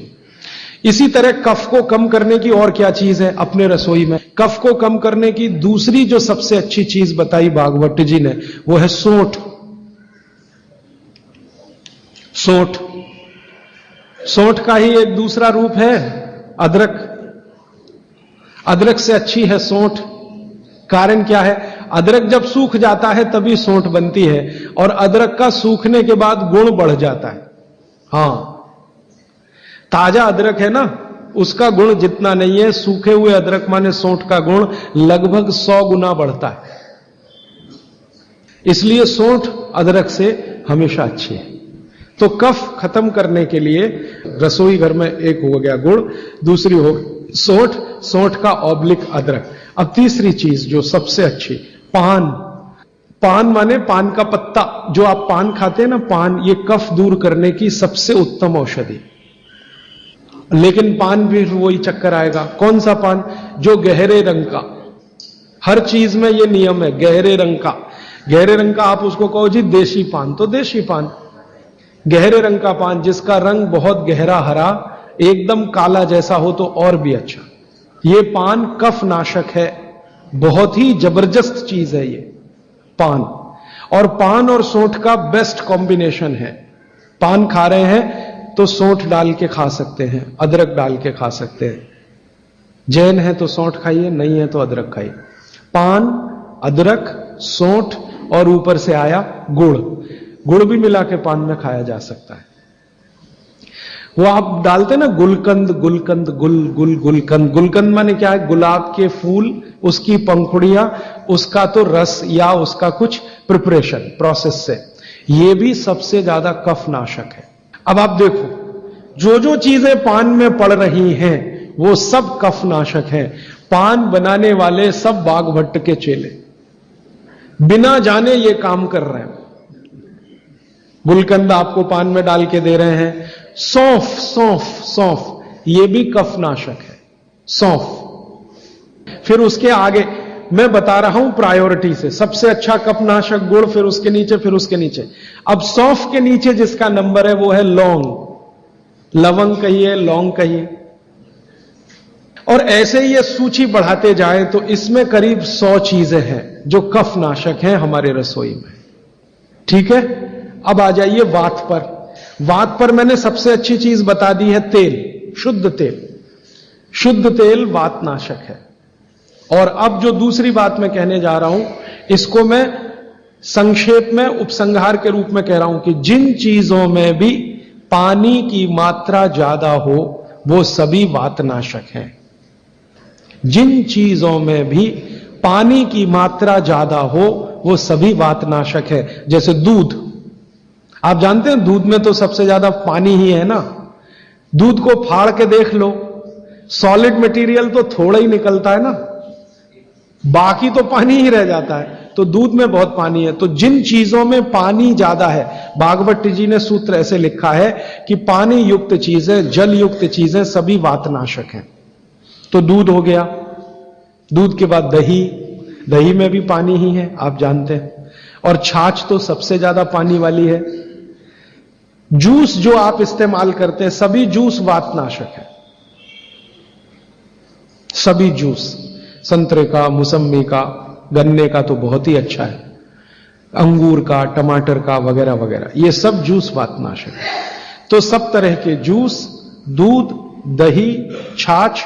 इसी तरह कफ को कम करने की और क्या चीज है अपने रसोई में। कफ को कम करने की दूसरी जो सबसे अच्छी चीज बताई भागवत जी ने वो है सौंठ। सौंठ, सौंठ का ही एक दूसरा रूप है अदरक। अदरक से अच्छी है सौंठ। कारण क्या है, अदरक जब सूख जाता है तभी सौंठ बनती है, और अदरक का सूखने के बाद गुण बढ़ जाता है। हां, ताजा अदरक है ना, उसका गुण जितना नहीं है, सूखे हुए अदरक माने सौंठ का गुण लगभग 100 गुना बढ़ता है। इसलिए सौंठ अदरक से हमेशा अच्छी है। तो कफ खत्म करने के लिए रसोई घर में एक हो गया गुड़, दूसरी हो सौंठ, सौंठ का ऑब्लिक अदरक। अब तीसरी चीज जो सबसे अच्छी, पान। पान माने पान का पत्ता, जो आप पान खाते हैं ना, पान, ये कफ दूर करने की सबसे उत्तम औषधि। लेकिन पान भी वही चक्कर आएगा। कौन सा पान? जो गहरे रंग का। हर चीज में ये नियम है, गहरे रंग का। गहरे रंग का आप उसको कहो जी देशी पान, तो देशी पान। गहरे रंग का पान जिसका रंग बहुत गहरा हरा, एकदम काला जैसा हो तो और भी अच्छा। ये पान कफ नाशक है, बहुत ही जबरदस्त चीज है ये पान। और पान और सौंठ का बेस्ट कॉम्बिनेशन है। पान खा रहे हैं तो सौंठ डाल के खा सकते हैं, अदरक डाल के खा सकते हैं। जैन है तो सौंठ खाइए, नहीं है तो अदरक खाइए। पान, अदरक, सौंठ और ऊपर से आया गुड़। गुड़ भी मिला के पान में खाया जा सकता है। वो आप डालते ना गुलकंद, गुलकंद, गुलकंद। गुलकंद माने क्या है? गुलाब के फूल, उसकी पंखुड़ियां, उसका तो रस या उसका कुछ प्रिपरेशन प्रोसेस से, ये भी सबसे ज्यादा कफ नाशक है। अब आप देखो, जो जो चीजें पान में पड़ रही हैं वो सब कफ नाशक है। पान बनाने वाले सब बाघ भट्ट के चेले, बिना जाने ये काम कर रहे हैं। गुलकंद आपको पान में डाल के दे रहे हैं। सौंफ, सौंफ, सौंफ, ये भी कफनाशक है, सौंफ। फिर उसके आगे मैं बता रहा हूं प्रायोरिटी से, सबसे अच्छा कफनाशक गुड़, फिर उसके नीचे, फिर उसके नीचे। अब सौंफ के नीचे जिसका नंबर है वो है लौंग, लवंग कहिए, लौंग कहिए। और ऐसे ही ये सूची बढ़ाते जाए तो इसमें करीब 100 चीजें हैं जो कफनाशक हैं हमारे रसोई में। ठीक है, अब आ जाइए वात पर। वात पर मैंने सबसे अच्छी चीज बता दी है तेल, शुद्ध तेल। शुद्ध तेल वातनाशक है। और अब जो दूसरी बात मैं कहने जा रहा हूं, इसको मैं संक्षेप में उपसंहार के रूप में कह रहा हूं कि जिन चीजों में भी पानी की मात्रा ज्यादा हो वो सभी वातनाशक हैं। जिन चीजों में भी पानी की मात्रा ज्यादा हो वो सभी वातनाशक है। जैसे दूध, आप जानते हैं दूध में तो सबसे ज्यादा पानी ही है ना। दूध को फाड़ के देख लो, सॉलिड मटेरियल तो थोड़ा ही निकलता है ना, बाकी तो पानी ही रह जाता है। तो दूध में बहुत पानी है। तो जिन चीजों में पानी ज्यादा है, भागवत जी ने सूत्र ऐसे लिखा है कि पानी युक्त चीजें, जल युक्त चीजें सभी वातनाशक हैं। तो दूध हो गया, दूध के बाद दही, दही में भी पानी ही है, आप जानते हैं। और छाछ तो सबसे ज्यादा पानी वाली है। जूस जो आप इस्तेमाल करते हैं, सभी जूस वातनाशक है। सभी जूस, संतरे का, मौसम्मी का, गन्ने का तो बहुत ही अच्छा है, अंगूर का, टमाटर का, वगैरह वगैरह, ये सब जूस वातनाशक है। तो सब तरह के जूस, दूध, दही, छाछ,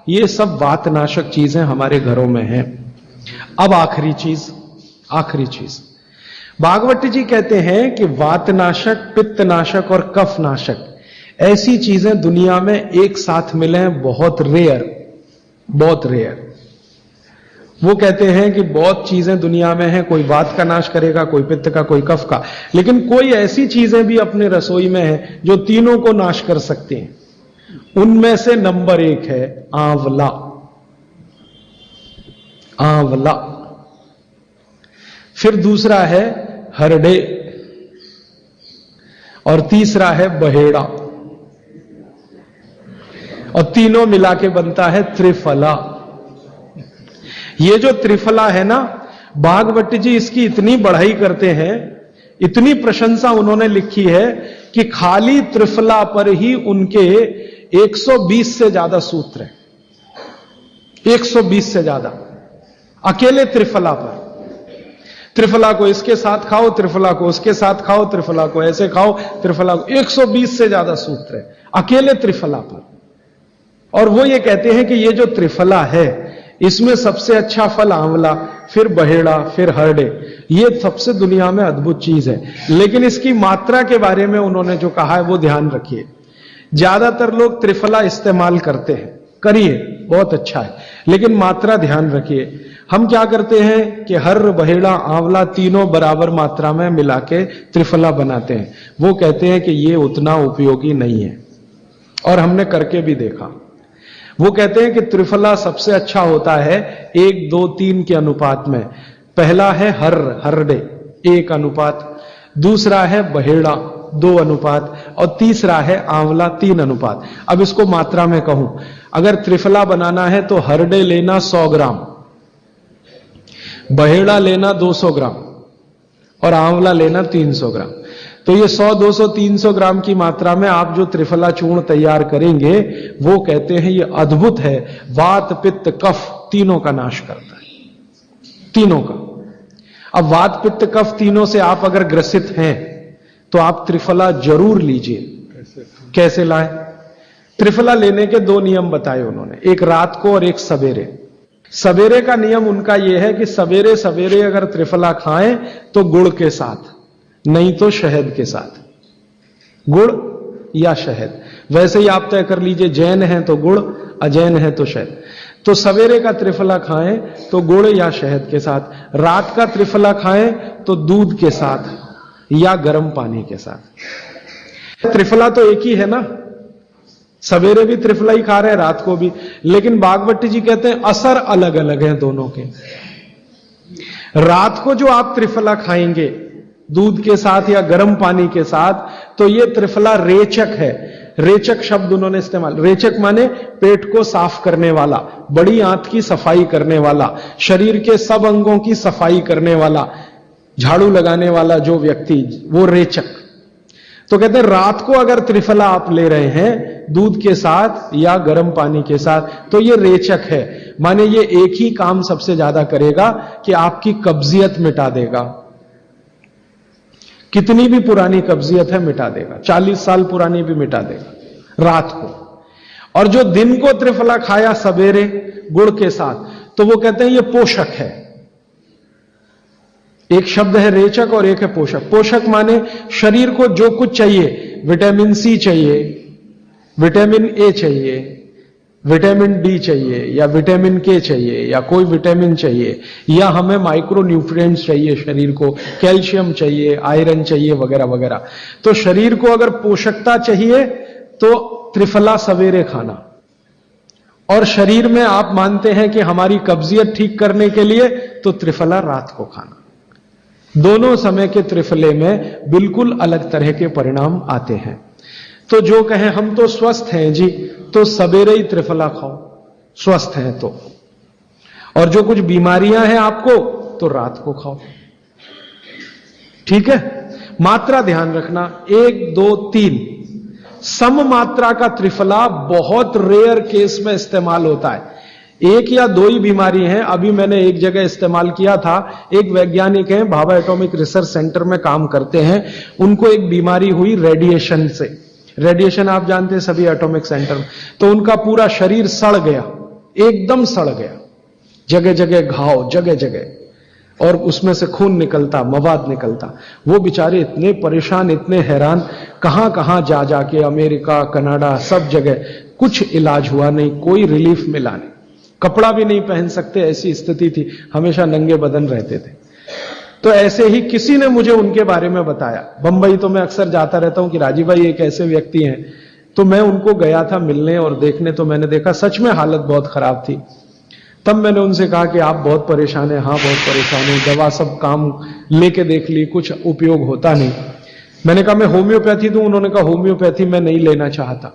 ये सब वातनाशक चीजें हमारे घरों में हैं। अब आखिरी चीज भागवत जी कहते हैं कि वातनाशक, पित्तनाशक और कफनाशक ऐसी चीजें दुनिया में एक साथ मिले हैं, बहुत रेयर, बहुत रेयर। वो कहते हैं कि बहुत चीजें दुनिया में हैं, कोई वात का नाश करेगा, कोई पित्त का, कोई कफ का, लेकिन कोई ऐसी चीजें भी अपने रसोई में हैं जो तीनों को नाश कर सकती हैं। उनमें से नंबर 1 है आंवला। आंवला। फिर दूसरा है हरडे, और तीसरा है बहेड़ा, और तीनों मिला के बनता है त्रिफला। ये जो त्रिफला है ना, भागवत जी इसकी इतनी बढ़ाई करते हैं, इतनी प्रशंसा उन्होंने लिखी है कि खाली त्रिफला पर ही उनके 120 से ज्यादा सूत्र हैं। 120 से ज्यादा अकेले त्रिफला पर। त्रिफला को इसके साथ खाओ, त्रिफला को उसके साथ खाओ, त्रिफला को ऐसे खाओ, त्रिफला को 120 से ज्यादा सूत्र है अकेले त्रिफला पर। और वो ये कहते हैं कि ये जो त्रिफला है इसमें सबसे अच्छा फल आंवला, फिर बहेड़ा, फिर हरडे, ये सबसे दुनिया में अद्भुत चीज है। लेकिन इसकी मात्रा के बारे में उन्होंने जो कहा है वो ध्यान रखिए। ज्यादातर लोग त्रिफला इस्तेमाल करते हैं, करिए, बहुत अच्छा है, लेकिन मात्रा ध्यान रखिए। हम क्या करते हैं कि हर, बहेड़ा, आंवला तीनों बराबर मात्रा में मिला के त्रिफला बनाते हैं। वो कहते हैं कि ये उतना उपयोगी नहीं है, और हमने करके भी देखा। वो कहते हैं कि त्रिफला सबसे अच्छा होता है 1, 2, 3 के अनुपात में। पहला है हरडे 1 अनुपात, दूसरा है बहेड़ा 2 अनुपात, और तीसरा है आंवला 3 अनुपात। अब इसको मात्रा में कहूं, अगर त्रिफला बनाना है तो हरडे लेना 100 ग्राम, बहेड़ा लेना 200 ग्राम, और आंवला लेना 300 ग्राम। तो ये 100, 200, 300 ग्राम की मात्रा में आप जो त्रिफला चूर्ण तैयार करेंगे, वो कहते हैं ये अद्भुत है, वात, पित्त, कफ तीनों का नाश करता है, तीनों का। अब वात, पित्त, कफ तीनों से आप अगर ग्रसित हैं तो आप त्रिफला जरूर लीजिए। कैसे लाएं? त्रिफला लेने के 2 नियम बताए उन्होंने, एक रात को और एक सवेरे। सवेरे का नियम उनका यह है कि सवेरे सवेरे अगर त्रिफला खाएं तो गुड़ के साथ, नहीं तो शहद के साथ, गुड़ या शहद। वैसे ही आप तय कर लीजिए, जैन है तो गुड़, अजैन है तो शहद। तो सवेरे का त्रिफला खाएं तो गुड़ या शहद के साथ, रात का त्रिफला खाएं तो दूध के साथ या गर्म पानी के साथ। त्रिफला तो एक ही है ना, सवेरे भी त्रिफला ही खा रहे हैं, रात को भी। लेकिन भागवत जी कहते हैं असर अलग अलग है दोनों के। रात को जो आप त्रिफला खाएंगे दूध के साथ या गर्म पानी के साथ, तो ये त्रिफला रेचक है। रेचक शब्द उन्होंने इस्तेमाल, रेचक माने पेट को साफ करने वाला, बड़ी आंत की सफाई करने वाला, शरीर के सब अंगों की सफाई करने वाला, झाड़ू लगाने वाला जो व्यक्ति, वो रेचक। तो कहते हैं रात को अगर त्रिफला आप ले रहे हैं दूध के साथ या गर्म पानी के साथ, तो ये रेचक है। माने ये एक ही काम सबसे ज्यादा करेगा कि आपकी कब्जियत मिटा देगा। कितनी भी पुरानी कब्जियत है मिटा देगा, 40 साल पुरानी भी मिटा देगा रात को। और जो दिन को त्रिफला खाया सवेरे गुड़ के साथ, तो वो कहते हैं ये पोषक है। एक शब्द है रेचक और एक है पोषक। पोषक माने शरीर को जो कुछ चाहिए, विटामिन सी चाहिए, विटामिन ए चाहिए, विटामिन डी चाहिए, या विटामिन के चाहिए, या कोई विटामिन चाहिए, या हमें माइक्रो न्यूट्रिएंट्स चाहिए शरीर को, कैल्शियम चाहिए, आयरन चाहिए, वगैरह वगैरह। तो शरीर को अगर पोषकता चाहिए तो त्रिफला सवेरे खाना, और शरीर में आप मानते हैं कि हमारी कब्जियत ठीक करने के लिए, तो त्रिफला रात को खाना। दोनों समय के त्रिफले में बिल्कुल अलग तरह के परिणाम आते हैं। तो जो कहें हम तो स्वस्थ हैं जी, तो सवेरे ही त्रिफला खाओ, स्वस्थ हैं तो। और जो कुछ बीमारियां हैं आपको, तो रात को खाओ, ठीक है। मात्रा ध्यान रखना, 1, 2, 3 सम मात्रा का त्रिफला बहुत रेयर केस में इस्तेमाल होता है। 1 या 2 ही बीमारी हैं। अभी मैंने एक जगह इस्तेमाल किया था, एक वैज्ञानिक हैं, भाभा एटॉमिक रिसर्च सेंटर में काम करते हैं, उनको एक बीमारी हुई रेडिएशन से। रेडिएशन आप जानते हैं सभी एटॉमिक सेंटर में। तो उनका पूरा शरीर सड़ गया, एकदम सड़ गया, जगह जगह घाव, जगह जगह, और उसमें से खून निकलता, मवाद निकलता। वो बेचारे इतने परेशान, इतने हैरान, कहां कहां जा जाके, अमेरिका, कनाडा, सब जगह, कुछ इलाज हुआ नहीं, कोई रिलीफ मिला नहीं। कपड़ा भी नहीं पहन सकते, ऐसी स्थिति थी, हमेशा नंगे बदन रहते थे। तो ऐसे ही किसी ने मुझे उनके बारे में बताया। बंबई तो मैं अक्सर जाता रहता हूं कि राजीव भाई एक ऐसे व्यक्ति हैं। तो मैं उनको गया था मिलने और देखने, तो मैंने देखा सच में हालत बहुत खराब थी। तब मैंने उनसे कहा कि आप बहुत परेशान हैं। हाँ बहुत परेशान हूं, दवा सब काम लेके देख ली, कुछ उपयोग होता नहीं। मैंने कहा मैं होम्योपैथी दूं? उन्होंने कहा होम्योपैथी मैं नहीं लेना चाहता।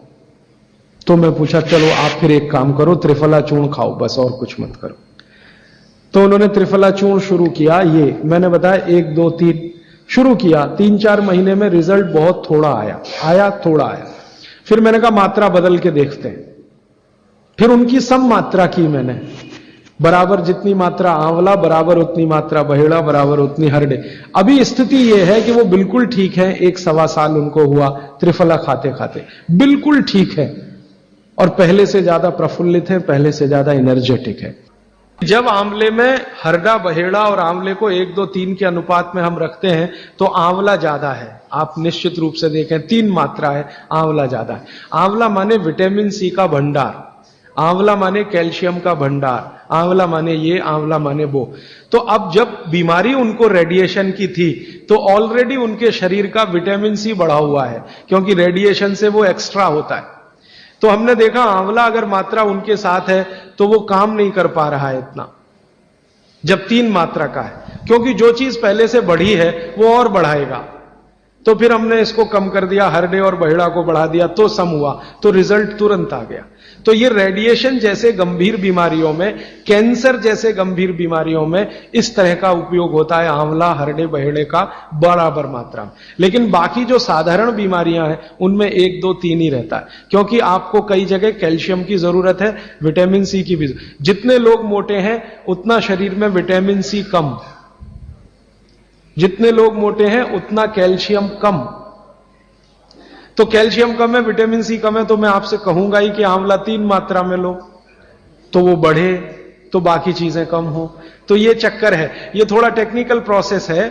तो मैं पूछा चलो आप फिर एक काम करो, त्रिफला चूर्ण खाओ बस, और कुछ मत करो। तो उन्होंने त्रिफला चूर्ण शुरू किया। ये मैंने बताया 1, 2, 3 शुरू किया। 3-4 महीने में रिजल्ट बहुत थोड़ा आया, थोड़ा आया। फिर मैंने कहा मात्रा बदल के देखते हैं। फिर उनकी सम मात्रा की मैंने, बराबर जितनी मात्रा आंवला, बराबर उतनी मात्रा बहेड़ा, बराबर उतनी हरडे। अभी स्थिति यह है कि वो बिल्कुल ठीक है। 1-1.25 साल उनको हुआ त्रिफला खाते खाते, बिल्कुल ठीक है, और पहले से ज्यादा प्रफुल्लित है, पहले से ज्यादा एनर्जेटिक है। जब आंवले में हरडा, बहेड़ा और आंवले को 1, 2, 3 के अनुपात में हम रखते हैं, तो आंवला ज्यादा है। आप निश्चित रूप से देखें 3 मात्रा है, आंवला ज्यादा है। आंवला माने विटामिन सी का भंडार, आंवला माने कैल्शियम का भंडार, आंवला माने ये, आंवला माने वो। तो अब जब बीमारी उनको रेडिएशन की थी, तो ऑलरेडी उनके शरीर का विटामिन सी बढ़ा हुआ है, क्योंकि रेडिएशन से वो एक्स्ट्रा होता है। तो हमने देखा आंवला अगर मात्रा उनके साथ है तो वो काम नहीं कर पा रहा है इतना, जब 3 मात्रा का है, क्योंकि जो चीज पहले से बढ़ी है वो और बढ़ाएगा। तो फिर हमने इसको कम कर दिया, हरडे और बहेड़ा को बढ़ा दिया, तो सम हुआ, तो रिजल्ट तुरंत आ गया। तो ये रेडिएशन जैसे गंभीर बीमारियों में, कैंसर जैसे गंभीर बीमारियों में इस तरह का उपयोग होता है आंवला, हरडे, बहेड़े का बराबर मात्रा में। लेकिन बाकी जो साधारण बीमारियां हैं उनमें 1, 2, 3 ही रहता है, क्योंकि आपको कई जगह कैल्शियम की जरूरत है, विटामिन सी की भी। जितने लोग मोटे हैं उतना शरीर में विटामिन सी कम, जितने लोग मोटे हैं उतना कैल्शियम कम। तो कैल्शियम कम है, विटामिन सी कम है, तो मैं आपसे कहूंगा ही कि आंवला 3 मात्रा में लो, तो वो बढ़े, तो बाकी चीजें कम हो। तो ये चक्कर है, ये थोड़ा टेक्निकल प्रोसेस है,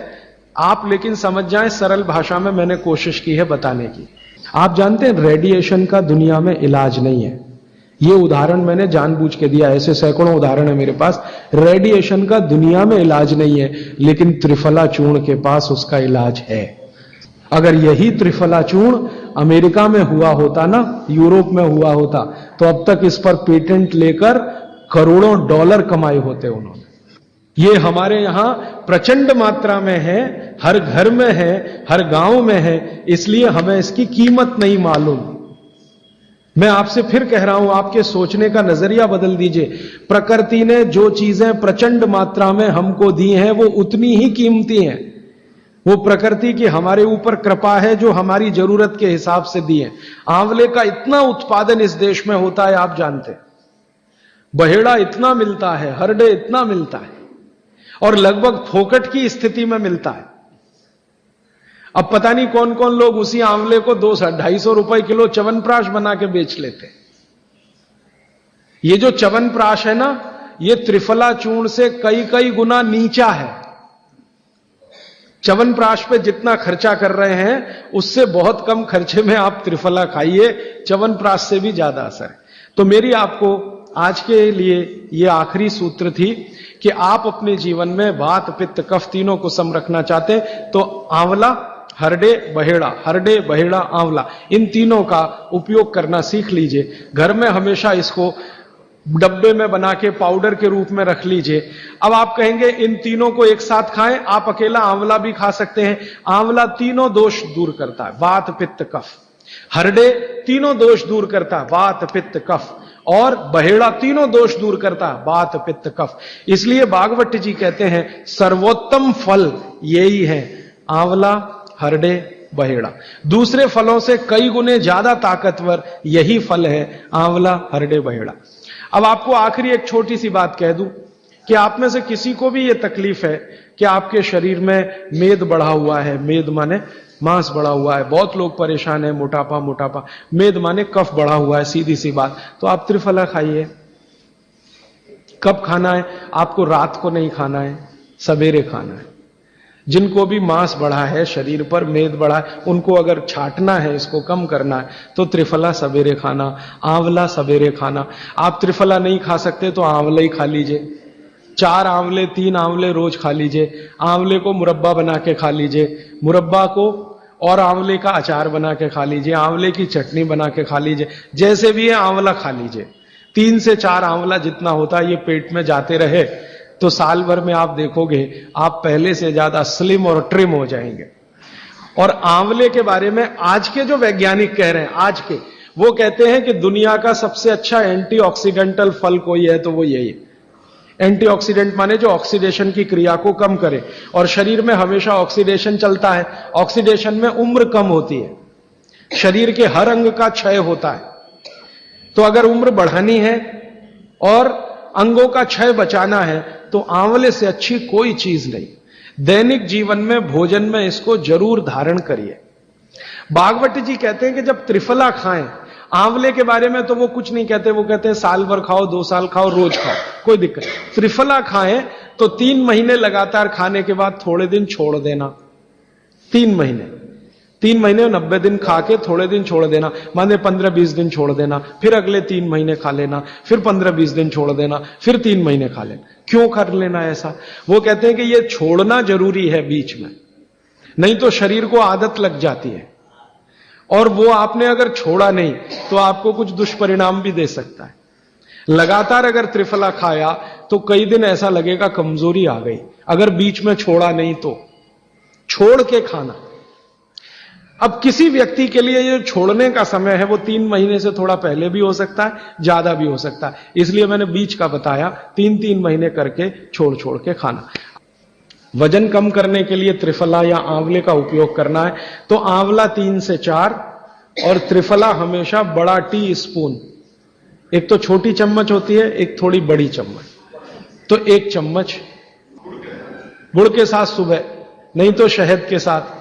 आप लेकिन समझ जाएं, सरल भाषा में मैंने कोशिश की है बताने की। आप जानते हैं रेडिएशन का दुनिया में इलाज नहीं है। ये उदाहरण मैंने जानबूझ के दिया, ऐसे सैकड़ों उदाहरण है मेरे पास। रेडिएशन का दुनिया में इलाज नहीं है, लेकिन त्रिफला चूर्ण के पास उसका इलाज है। अगर यही त्रिफला चूर्ण अमेरिका में हुआ होता ना, यूरोप में हुआ होता, तो अब तक इस पर पेटेंट लेकर करोड़ों डॉलर कमाए होते उन्होंने। ये हमारे यहां प्रचंड मात्रा में है, हर घर में है, हर गांव में है, इसलिए हमें इसकी कीमत नहीं मालूम। मैं आपसे फिर कह रहा हूं, आपके सोचने का नजरिया बदल दीजिए। प्रकृति ने जो चीजें प्रचंड मात्रा में हमको दी हैं वो उतनी ही कीमती हैं। वो प्रकृति की हमारे ऊपर कृपा है जो हमारी जरूरत के हिसाब से दी है। आंवले का इतना उत्पादन इस देश में होता है, आप जानते हैं। बहेड़ा इतना मिलता है, हरडे इतना मिलता है, और लगभग फोकट की स्थिति में मिलता है। अब पता नहीं कौन कौन लोग उसी आंवले को 200-250 रुपए किलो च्यवनप्राश बना के बेच लेते हैं। ये जो च्यवनप्राश है ना, ये त्रिफला चूर्ण से कई कई गुना नीचा है। च्यवनप्राश पे जितना खर्चा कर रहे हैं उससे बहुत कम खर्चे में आप त्रिफला खाइए, च्यवनप्राश से भी ज्यादा असर है। तो मेरी आपको आज के लिए ये आखिरी सूत्र थी कि आप अपने जीवन में वात पित्त कफ तीनों को सम रखना चाहते तो आंवला, हरडे, बहेड़ा, हरडे, बहेड़ा, आंवला, इन तीनों का उपयोग करना सीख लीजिए। घर में हमेशा इसको डब्बे में बना के पाउडर के रूप में रख लीजिए। अब आप कहेंगे इन तीनों को एक साथ खाएं, आप अकेला आंवला भी खा सकते हैं। आंवला तीनों दोष दूर करता है, वात पित्त कफ। हरडे तीनों दोष दूर करता है, वात पित्त कफ। और बहेड़ा तीनों दोष दूर करता है, वात पित्त कफ। इसलिए भागवत जी कहते हैं सर्वोत्तम फल यही है, आंवला, हरडे, बहेड़ा। दूसरे फलों से कई गुने ज्यादा ताकतवर यही फल है, आंवला, हरडे, बहेड़ा। अब आपको आखिरी एक छोटी सी बात कह दूं कि आप में से किसी को भी यह तकलीफ है कि आपके शरीर में मेद बढ़ा हुआ है, मेद माने मांस बढ़ा हुआ है, बहुत लोग परेशान है, मोटापा, मोटापा, मेद माने कफ बढ़ा हुआ है, सीधी सी बात। तो आप त्रिफला खाइए। कब खाना है? आपको रात को नहीं खाना है, सवेरे खाना है। जिनको भी मांस बढ़ा है, शरीर पर मेद बढ़ा है, उनको अगर छाटना है, इसको कम करना है, तो त्रिफला सवेरे खाना, आंवला सवेरे खाना। आप त्रिफला नहीं खा सकते तो आंवला ही खा लीजिए। 4 आंवले, 3 आंवले रोज खा लीजिए। आंवले को मुरब्बा बना के खा लीजिए, मुरब्बा को और आंवले का अचार बना के खा लीजिए, आंवले की चटनी बना के खा लीजिए, जैसे भी है आंवला खा लीजिए। 3 से 4 आंवला जितना होता है ये पेट में जाते रहे तो साल भर में आप देखोगे आप पहले से ज्यादा स्लिम और ट्रिम हो जाएंगे। और आंवले के बारे में आज के जो वैज्ञानिक कह रहे हैं, आज के, वो कहते हैं कि दुनिया का सबसे अच्छा एंटीऑक्सीडेंटल फल कोई है तो वो यही है। एंटीऑक्सीडेंट माने जो ऑक्सीडेशन की क्रिया को कम करे, और शरीर में हमेशा ऑक्सीडेशन चलता है। ऑक्सीडेशन में उम्र कम होती है, शरीर के हर अंग का क्षय होता है। तो अगर उम्र बढ़ानी है और अंगों का क्षय बचाना है तो आंवले से अच्छी कोई चीज नहीं। दैनिक जीवन में, भोजन में इसको जरूर धारण करिए। भागवत जी कहते हैं कि जब त्रिफला खाएं, आंवले के बारे में तो वो कुछ नहीं कहते, वो कहते हैं साल भर खाओ, 2 साल खाओ, रोज खाओ, कोई दिक्कत नहीं। त्रिफला खाएं तो 3 महीने लगातार खाने के बाद थोड़े दिन छोड़ देना। 3 महीने 90 दिन खा के थोड़े दिन छोड़ देना, माने 15-20 दिन छोड़ देना, फिर अगले 3 महीने खा लेना, फिर 15-20 दिन छोड़ देना, फिर 3 महीने खा लेना। क्यों कर लेना ऐसा? वो कहते हैं कि ये छोड़ना जरूरी है बीच में, नहीं तो शरीर को आदत लग जाती है, और वो आपने अगर छोड़ा नहीं तो आपको कुछ दुष्परिणाम भी दे सकता है। लगातार अगर त्रिफला खाया तो कई दिन ऐसा लगेगा कमजोरी आ गई, अगर बीच में छोड़ा नहीं तो। छोड़ के खाना। अब किसी व्यक्ति के लिए ये छोड़ने का समय है वो 3 महीने से थोड़ा पहले भी हो सकता है, ज्यादा भी हो सकता है, इसलिए मैंने बीच का बताया। 3-3 महीने करके छोड़ छोड़ के खाना। वजन कम करने के लिए त्रिफला या आंवले का उपयोग करना है तो आंवला 3 से 4 और त्रिफला हमेशा बड़ा टी स्पून, एक तो छोटी चम्मच होती है, एक थोड़ी बड़ी चम्मच, तो 1 चम्मच गुड़ के साथ सुबह, नहीं तो शहद के साथ।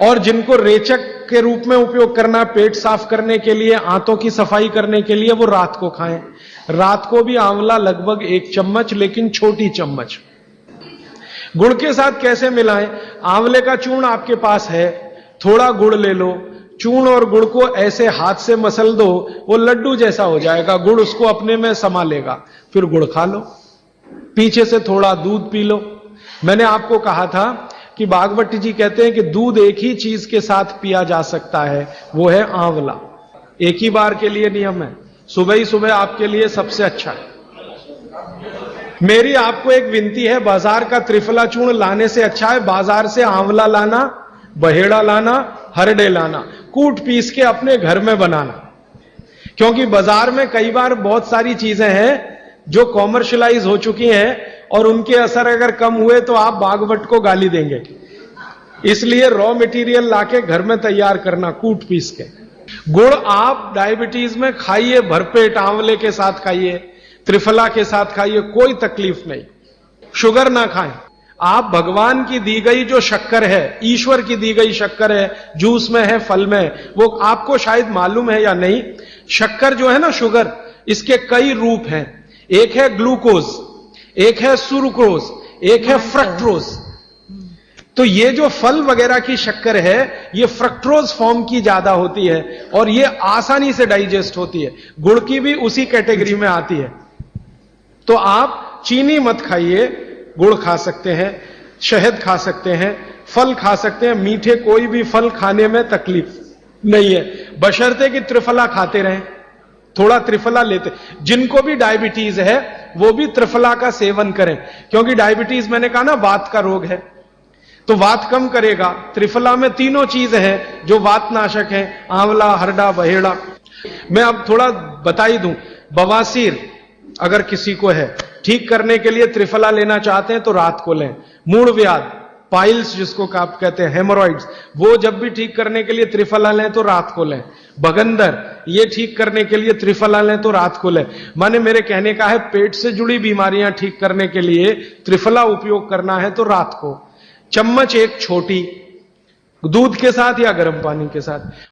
और जिनको रेचक के रूप में उपयोग करना, पेट साफ करने के लिए, आंतों की सफाई करने के लिए, वो रात को खाएं। रात को भी आंवला लगभग 1 चम्मच, लेकिन छोटी चम्मच। गुड़ के साथ कैसे मिलाएं? आंवले का चूर्ण आपके पास है, थोड़ा गुड़ ले लो, चूर्ण और गुड़ को ऐसे हाथ से मसल दो, वो लड्डू जैसा हो जाएगा, गुड़ उसको अपने में समा लेगा, फिर गुड़ खा लो। पीछे से थोड़ा दूध पी लो। मैंने आपको कहा था कि भागवत जी कहते हैं कि दूध एक ही चीज के साथ पिया जा सकता है, वो है आंवला। एक ही बार के लिए नियम है, सुबह ही सुबह आपके लिए सबसे अच्छा है। मेरी आपको एक विनती है, बाजार का त्रिफला चूर्ण लाने से अच्छा है बाजार से आंवला लाना, बहेड़ा लाना, हरडे लाना, कूट पीस के अपने घर में बनाना। क्योंकि बाजार में कई बार बहुत सारी चीजें हैं जो कॉमर्शलाइज हो चुकी हैं और उनके असर अगर कम हुए तो आप बागवट को गाली देंगे। इसलिए रॉ मटेरियल लाके घर में तैयार करना, कूट पीस के। गुड़ आप डायबिटीज में खाइए, भरपेट आंवले के साथ खाइए, त्रिफला के साथ खाइए, कोई तकलीफ नहीं। शुगर ना खाएं। आप भगवान की दी गई जो शक्कर है, ईश्वर की दी गई शक्कर है, जूस में है, फल में है, वो आपको शायद मालूम है या नहीं। शक्कर जो है ना, शुगर, इसके कई रूप हैं। एक है ग्लूकोज, एक है सुक्रोज, एक है फ्रक्टोज। तो ये जो फल वगैरह की शक्कर है, ये फ्रक्टोज फॉर्म की ज्यादा होती है और ये आसानी से डाइजेस्ट होती है। गुड़ की भी उसी कैटेगरी में आती है। तो आप चीनी मत खाइए, गुड़ खा सकते हैं, शहद खा सकते हैं, फल खा सकते हैं। मीठे कोई भी फल खाने में तकलीफ नहीं है, बशर्ते कि त्रिफला खाते रहें, थोड़ा त्रिफला लेते। जिनको भी डायबिटीज है वो भी त्रिफला का सेवन करें, क्योंकि डायबिटीज मैंने कहा ना वात का रोग है, तो वात कम करेगा। त्रिफला में तीनों चीज हैं जो वात नाशक है, आंवला, हरडा, बहेड़ा। मैं अब थोड़ा बता ही दूं, बवासीर अगर किसी को है, ठीक करने के लिए त्रिफला लेना चाहते हैं तो रात को लें। मूढ़ व्याध, पाइल्स जिसको आप कहते हैं, हेमोरॉइड्स, वो जब भी ठीक करने के लिए त्रिफला लें तो रात को लें। बगंदर, ये ठीक करने के लिए त्रिफला लें तो रात को लें। माने मेरे कहने का है, पेट से जुड़ी बीमारियां ठीक करने के लिए त्रिफला उपयोग करना है तो रात को। चम्मच एक छोटी, दूध के साथ या गर्म पानी के साथ।